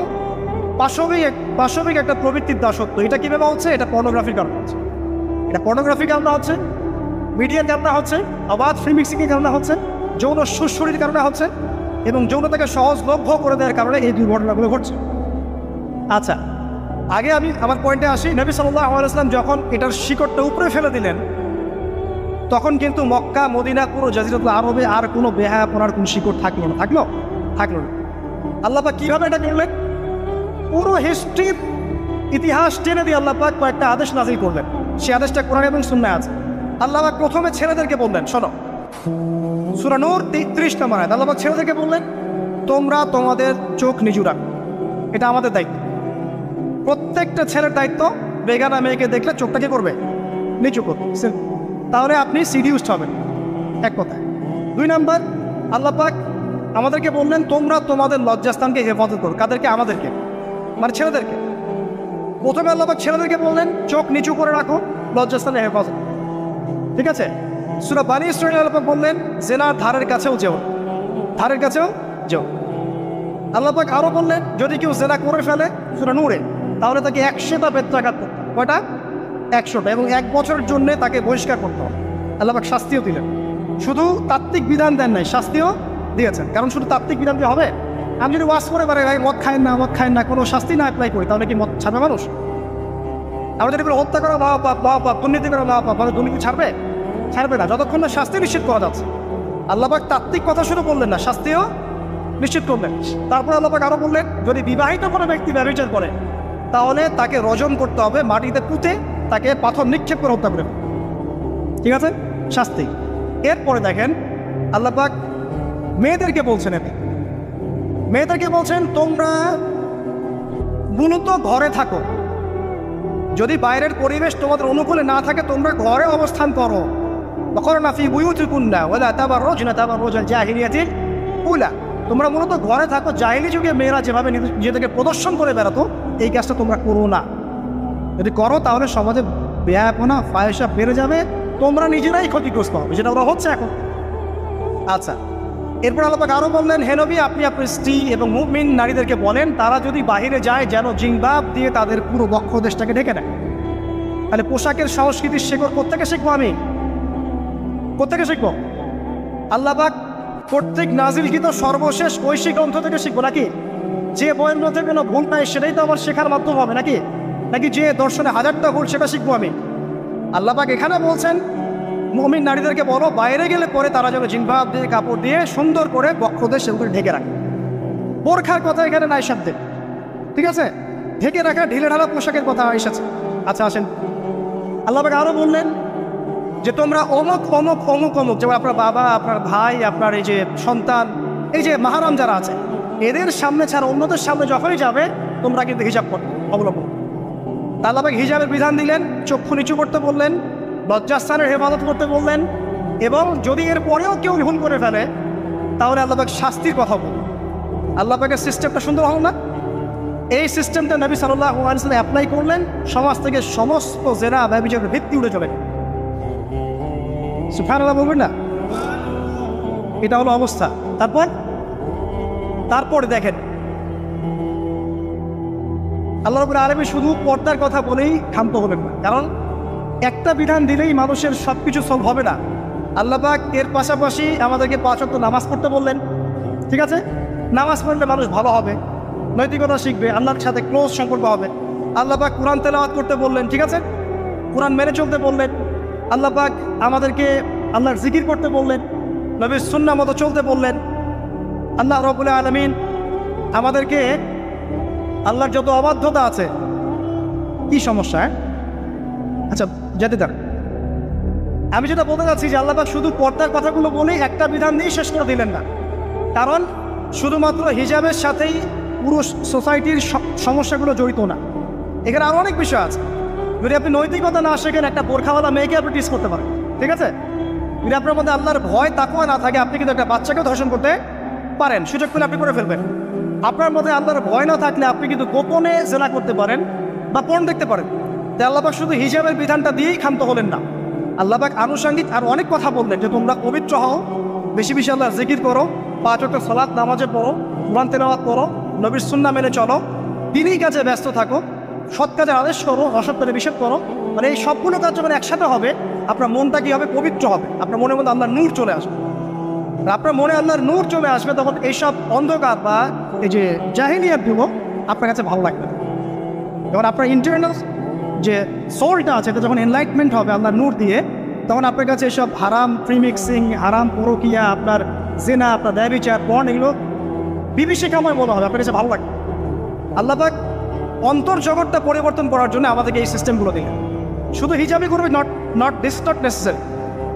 পাশবিক একটা প্রবৃত্তির দাসত্ব। এটা কীভাবে হচ্ছে? এটা পর্নোগ্রাফির কারণে হচ্ছে। এটা পর্নোগ্রাফির কারণে হচ্ছে, মিডিয়ার কারণে হচ্ছে, অবাধ ফ্রি মিক্সিংয়ের কারণে হচ্ছে, যৌন সুশ্রীর কারণে হচ্ছে এবং যৌনতাকে সহজলভ্য করে দেওয়ার কারণে এই দুর্ঘটনাগুলো ঘটছে। আচ্ছা, আগে আমি আমার পয়েন্টে আসি। নবী সাল্লাল্লাহু আলাইহি ওয়াসাল্লাম যখন এটার শিকড়টা উপরে ফেলে দিলেন, তখন কিন্তু মক্কা, মদিনা, পুরো জাজিরাতুল আরবে আর কোনো বেহায়াপনার কোনো শিকড় থাকলো না। থাকলো না। আল্লাহ পাক কীভাবে এটা করলেন? পুরো হিস্ট্রির ইতিহাস টেনে দিয়ে আল্লাহ পাক কয়েকটা আদেশ নাযিল করলেন। সে আদেশটা কোরআন এবং সুন্নাহে আছে। আল্লাহ পাক প্রথমে ছেলেদেরকে বললেন, শোনো, সূরা নূর 33 নম্বর আয়াত। আল্লাহ পাক ছেলেদেরকে বললেন, তোমরা তোমাদের চোখ নিচু রাখো, এটা আমাদের দায়িত্ব। প্রত্যেকটা ছেলের দায়িত্ব বেগানা মেয়েকে দেখলে চোখটাকে করবে নিচু করবে, তাহলে আপনি সিডিউসড হবেন, এক কথায়। 2 নাম্বার, আল্লাহ পাক আমাদেরকে বললেন, তোমরা তোমাদের লজ্জাস্থানকে হেফাজত করো। কাদেরকে? আমাদেরকে, মানে ছেলেদেরকে। প্রথমে আল্লাহ পাক ছেলেদেরকে বললেন চোখ নিচু করে রাখো, লজ্জাস্থানে হেফাজত। ঠিক আছে? সূরা বানী ইসরাঈল আল্লাহ পাক বললেন, জেনার ধারের কাছেও যেও, ধারের কাছেও যেও। আল্লাহ পাক আরও বললেন, যদি কেউ জেনা করে ফেলে, সূরা নূরে, তাহলে তাকে 100টা বেত্রাঘাত করতে হবে। কয়টা? 100টা। এবং 1 বছরের জন্য তাকে বহিষ্কার করতে হবে। আল্লাহ পাক শাস্তিও দিলেন। শুধু তাত্ত্বিক বিধান দেন নাই, শাস্তিও দিয়েছেন। কারণ শুধু তাত্ত্বিক বিধান দিয়ে হবে? আমি যদি ওয়াজ করে পারে ভাই মদ খায় না, কোনো শাস্তি না অ্যাপ্লাই করি, তাহলে কি মদ ছাড়বে মানুষ? আমরা যদি হত্যা করা মহাপাপ, দুর্নীতি করা মহাপাপ, মানে দুর্নীতি ছাড়বে না যতক্ষণ না শাস্তি নিশ্চিত করা যাচ্ছে। আল্লাহ পাক তাত্ত্বিক কথা শুধু বললেন না, শাস্তিও নিশ্চিত করলেন। তারপর আল্লাহ পাক আরও বললেন, যদি বিবাহিত কোনো ব্যক্তি ব্যভিচার করে, তাহলে তাকে রজন করতে হবে, মাটিতে পুঁতে তাকে পাথর নিক্ষেপ করে হত্যা করে। ঠিক আছে? শাস্তি। এরপরে দেখেন আল্লাহ পাক মেয়েদেরকে বলছেন, মেয়েদেরকে বলছেন, তোমরা মূলত ঘরে থাকো। যদি বাইরের পরিবেশ তোমাদের অনুকূলে না থাকে, তোমরা ঘরে অবস্থান করো। ওয়াকরনা ফি বুয়ুতিকুন্না ওয়ালা তাবাররুজনা তাবাররুজাল জাহিলিয়াতিল উলা। তোমরা মূলত ঘরে থাকো। জাহিলি যুগে মেয়েরা যেভাবে নিজেদেরকে প্রদর্শন করে বেড়াতো, এই কাজটা তোমরা করো না। যদি করো তাহলে সমাজে বেহায়াপনা, ফাহিশা বেড়ে যাবে, তোমরা নিজেরাই ক্ষতিগ্রস্ত হবে, যেটা ওরা হচ্ছে এখন। আচ্ছা, এরপর আল্লাহ পাক আরও বললেন, হে নবী, আপনি আপনার স্ত্রী এবং মুমিন নারীদেরকে বলেন, তারা যদি বাহিরে যায় যেন জিলবাব দিয়ে তাদের পুরো বক্ষ দেশটাকে ঢেকে নেয়। তাহলে পোশাকের সংস্কৃতির শেকড় কোত্থেকে শিখবো? আমি কোত্থেকে শিখবো? আল্লাহ পাক কর্তৃক নাজিলকৃত সর্বশেষ ঐশী গ্রন্থ থেকে শিখবো নাকি? যে বইয়ের মধ্যে কোনো ভুল নাই সেটাই তো আমার শেখার মাধ্যম হবে নাকি? যে দর্শনে 1000টা ভুল সেটা শিখবো আমি? আল্লাহ পাক এখানে বলছেন, মুমিন নারীদেরকে বলো, বাইরে গেলে পরে তারা যেন জিলবাব দিয়ে, কাপড় দিয়ে সুন্দর করে বক্ষদেশ সেগুলো ঢেকে রাখে। বোরখার কথা এখানে নাই শব্দে। ঠিক আছে? ঢেকে রাখা ঢিলে ঢালা পোশাকের কথা এসেছে। আচ্ছা, আসেন, আল্লাহ পাক আরও বললেন যে তোমরা অমুক অমুক অমুক অমুক, যেমন আপনার বাবা, আপনার ভাই, আপনার এই যে সন্তান, এই যে মাহারাম যারা আছে, এদের সামনে ছাড়া অন্যদের সামনে যখনই যাবে তোমরা কিন্তু হিজাব অবলম্বন। আল্লাহ পাক হিজাবের বিধান দিলেন, চক্ষু নিচু করতে বললেন, লজ্জাস্থানের হেফাজত করতে বললেন, এবং যদি এর পরেও কেউ ভুল করে ফেলে তাহলে আল্লাহ পাক শাস্তির কথা বললেন। আল্লাহ পাকের সিস্টেমটা সুন্দর হল না? এই সিস্টেমটা নবী সাল্লাল্লাহু আলাইহি ওয়াসাল্লাম অ্যাপ্লাই করলেন, সমাজ থেকে সমস্ত জেনা ব্যভিচারের ভিত্তি উঠে চলে। সুবহানাল্লাহ বলবেন না? এটা হলো অবস্থা। তারপর দেখেন, আল্লাহ রাব্বুল আলামিন শুধু পর্দার কথা বলেই ক্ষান্ত হলেন না, কারণ একটা বিধান দিলেই মানুষের সব কিছু সলভ হবে না। আল্লাহ পাক এর পাশাপাশি আমাদেরকে 5 ওয়াক্ত নামাজ পড়তে বললেন। ঠিক আছে? নামাজ পড়লে মানুষ ভালো হবে, নৈতিকতা শিখবে, আল্লাহর সাথে ক্লোজ সম্পর্ক হবে। আল্লাহ পাক কোরআন তেলাওয়াত করতে বললেন, ঠিক আছে, কোরআন মেনে চলতে বললেন। আল্লাহ পাক আমাদেরকে আল্লাহর জিকির করতে বললেন, নবীর সুন্নাহ মতো চলতে বললেন। আল্লাহ রাব্বুল আলামিন আমাদেরকে আল্লাহর যত অবাধ্যতা আছে, কি সমস্যা? আচ্ছা যেতে থাক। আমি যেটা বলতে চাচ্ছি যে আল্লাহ পাক শুধু পর্দার কথাগুলো বলেই একটা বিধান দিয়ে শেষ করে দিলেন না, কারণ শুধুমাত্র হিজাবের সাথেই পুরো সোসাইটির সমস্যাগুলো জড়িত না, এখানে আরও অনেক বিষয় আছে। যদি আপনি নৈতিকতা না শেখেন, একটা বোরখাওয়ালা মেয়েকে আপনি টিস করতে পারেন, ঠিক আছে? যদি আপনার মধ্যে আল্লাহর ভয় তাকওয়া না থাকে, আপনি কিন্তু একটা বাচ্চাকেও ধর্ষণ করতে পারেন, সুযোগ পেলে আপনি করে ফেলবেন। আপনার মধ্যে আল্লাহর ভয় না থাকলে আপনি কিন্তু গোপনে জেনা করতে পারেন বা পর্ন দেখতে পারেন। তাই আল্লাহ পাক শুধু হিজাবের বিধানটা দিয়েই ক্ষান্ত হলেন না, আল্লাহ পাক আনুষঙ্গিক আর অনেক কথা বললেন যে তোমরা পবিত্র হও, বেশি বেশি আল্লাহর জিকির করো, 5 ওয়াক্ত সালাত নামাজে পড়ো, কোরআন তেলাওয়াত করো, নবীর সুন্নাহ মেনে চলো, দিনই কাজে ব্যস্ত থাকো, সৎ কাজের আদেশ করো, অসৎ কাজে নিষেধ করো। মানে এই সবগুলো কাজ যখন একসাথে হবে, আপনার মনটা কি হবে? পবিত্র হবে। আপনার মনের মধ্যে আল্লাহর নূর চলে আসবে। আপনার মনে আল্লাহর নূর চলে আসবে, তখন এইসব অন্ধকার বা এই যে জাহিলিয়াত দিব আপনার কাছে ভালো লাগবে। যখন আপনার ইন্টারনাল যে সোলটা আছে, এটা যখন এনলাইটমেন্ট হবে আল্লাহর নূর দিয়ে, তখন আপনার কাছে এসব হারাম প্রিমিক্সিং, হারাম পরকিয়া, আপনার জেনা, আপনার ব্যভিচার, পর্ন, এগুলো বিভীষিকাময় মনে হবে, আপনার কাছে ভালো লাগবে। আল্লাহ পাক অন্তর্জগৎটা পরিবর্তন করার জন্য আমাদেরকে এই সিস্টেমগুলো দিলেন। শুধু হিজাবই করবে নট নেসেসারি,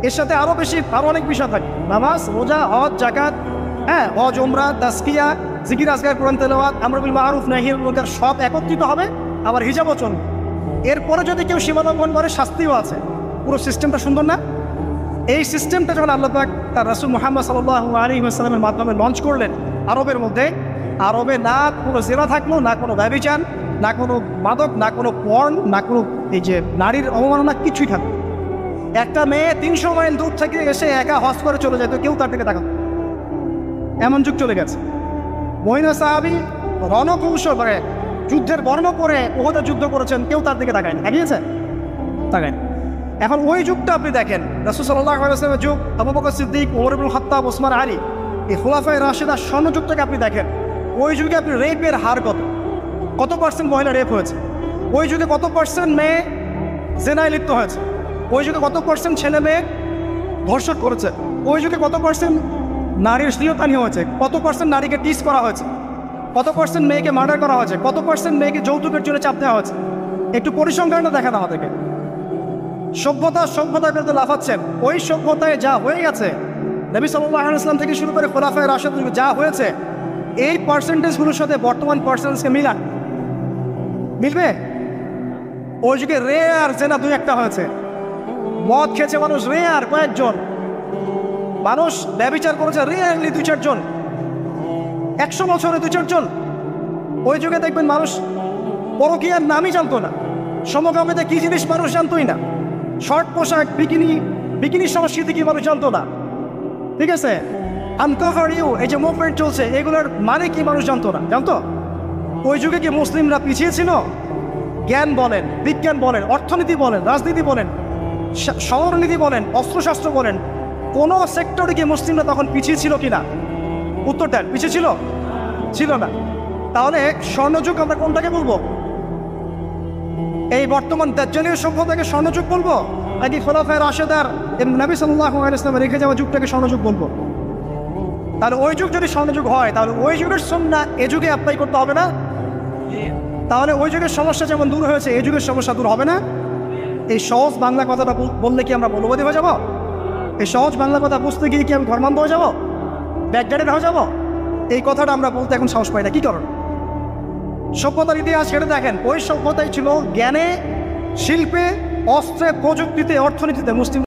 এর সাথে আরও অনেক বিষয় থাকে, নামাজ, রোজা, হজ, জাকাত, হ্যাঁ, হজ, উমরা, তাসকিয়া, জিকির, আজকার, কোরআন তেলাওয়াত, আমর বিল মারুফ, নাহি আনিল মুনকার, সব একত্রিত হবে। আবার হিজাবও চলবে। এরপরে যদি কেউ সীমা লঙ্ঘন করে, শাস্তিও আছে। পুরো সিস্টেমটা সুন্দর না? এই সিস্টেমটা যখন আল্লাহ পাক তার রাসূল মুহাম্মদ সাল্লাল্লাহু আলাইহি ওয়াসাল্লামের মাধ্যমে লঞ্চ করলেন আরবের মধ্যে, আরবে না কোনো জেনা থাকলো, না কোনো ব্যভিচার, না কোনো মাদক, না কোনো পর্ন, না কোনো এই যে নারীর অবমাননা, কিছুই থাকলো। একটা মেয়ে 300 মাইল দূর থেকে এসে একা হজ করে চলে যেত, কেউ তার দিকে তাকাতো। এমন যুগ চলে গেছে। মহিনা সাহাবী রণকৌশল করে যুদ্ধের বর্ণ করে উহুদে যুদ্ধ করেছেন, কেউ তার দিকে তাকায়নি, তাকিয়েছে? তাকায়নি। এখন ওই যুগটা আপনি দেখেন, রাসূল সাল্লাল্লাহু আলাইহি ওয়াসাল্লামের যুগ, আবু বকর সিদ্দিক, ওমর ইবনুল খাত্তাব, ওসমান, আলী, এই খুলাফায়ে রাশিদার স্বর্ণযুগটাকে আপনি দেখেন। ওই যুগে আপনি রেপের হার কত পার্সেন্ট মহিলা রেপ হয়েছে? ওই যুগে কত পার্সেন্ট মেয়ে জেনায় লিপ্ত হয়েছে? ওই যুগে কত পার্সেন্ট ছেলে মেয়ে ধর্ষণ করেছে? ওই যুগে কত পার্সেন্ট নারীর শ্লীলতাহানি হয়েছে? কত পার্সেন্ট নারীকে টিস করা হয়েছে? কত পার্সেন্ট মেয়েকে মার্ডার করা হয়েছে? কত পার্সেন্ট মেয়েকে যৌতুকের জন্য চাপ দেওয়া হয়েছে? একটু পরিসংখ্যানটা দেখানো আমাদেরকে। সভ্যতা করতে লাফাচ্ছেন। ওই সভ্যতায় যা হয়ে গেছে, নবী সাল্লাল্লাহু আলাইহি ওয়াসাল্লাম থেকে শুরু করে খুলাফায়ে রাশিদিন যা হয়েছে, এই পার্সেন্টেজগুলোর সাথে বর্তমান পার্সেন্টেজকে মিলবে? ওই যুগে রেয়ার জেনা 2-1টা হয়েছে। মদ খেয়েছে মানুষ রেয়ার কয়েকজন, মানুষ ব্যভিচার করেছে রেয়ারলি 2-4 জন, 100 বছরে 2-4 জন। ওই যুগে দেখবেন মানুষ পরকীয়ার নামই জানতো না, সমকামিতা কি জিনিস মানুষ জানতোই না, শর্ট পোশাক, বিকিনি সংস্কৃতি কি মানুষ জানতো না, ঠিক আছে? আনকভার ইউ, এই যে মুভমেন্ট চলছে, এগুলোর মানে কি মানুষ জানতো না, জানতো? ওই যুগে কি মুসলিমরা পিছিয়ে ছিল? জ্ঞান বলেন, বিজ্ঞান বলেন, অর্থনীতি বলেন, রাজনীতি বলেন, শহরনীতি বলেন, অস্ত্রশস্ত্র বলেন, কোনো সেক্টরে কি মুসলিমরা তখন পিছিয়ে ছিল কিনা? উত্তর দেন, পিছিয়ে ছিল না। তাহলে স্বর্ণযুগ আমরা কোনটাকে বলবো? এই বর্তমান দাজ্জালীয় সভ্যতাকে স্বর্ণযুগ বলবো, নাকি খুলাফায়ে রাশিদার নবী সাল্লাল্লাহু আলাইহি ওয়াসাল্লাম রেখে যাওয়া যুগটাকে স্বর্ণযুগ বলবো? তাহলে ওই যুগ যদি স্বর্ণযুগ হয়, তাহলে ওই যুগের সুন্নাহ এ যুগে অ্যাপ্লাই করতে হবে না? তাহলে ওই যুগের সমস্যা যেমন দূর হয়েছে, এই যুগের সমস্যা দূর হবে না? এই সহজ বাংলা কথাটা বললে কি আমরা মৌলবাদী হয়ে যাব? এই সহজ বাংলা কথা বুঝতে গিয়ে কি আমি ধর্মান্ধ হয়ে যাব, ব্যাকডেটেড হয়ে যাব? এই কথাটা আমরা বলতে এখন সাহস পাই না। কি কারণ? সভ্যতার ইতিহাস সেটা দেখেন। ওই সভ্যতাই ছিল জ্ঞানে, শিল্পে, অস্ত্রে, প্রযুক্তিতে, অর্থনীতিতে মুসলিম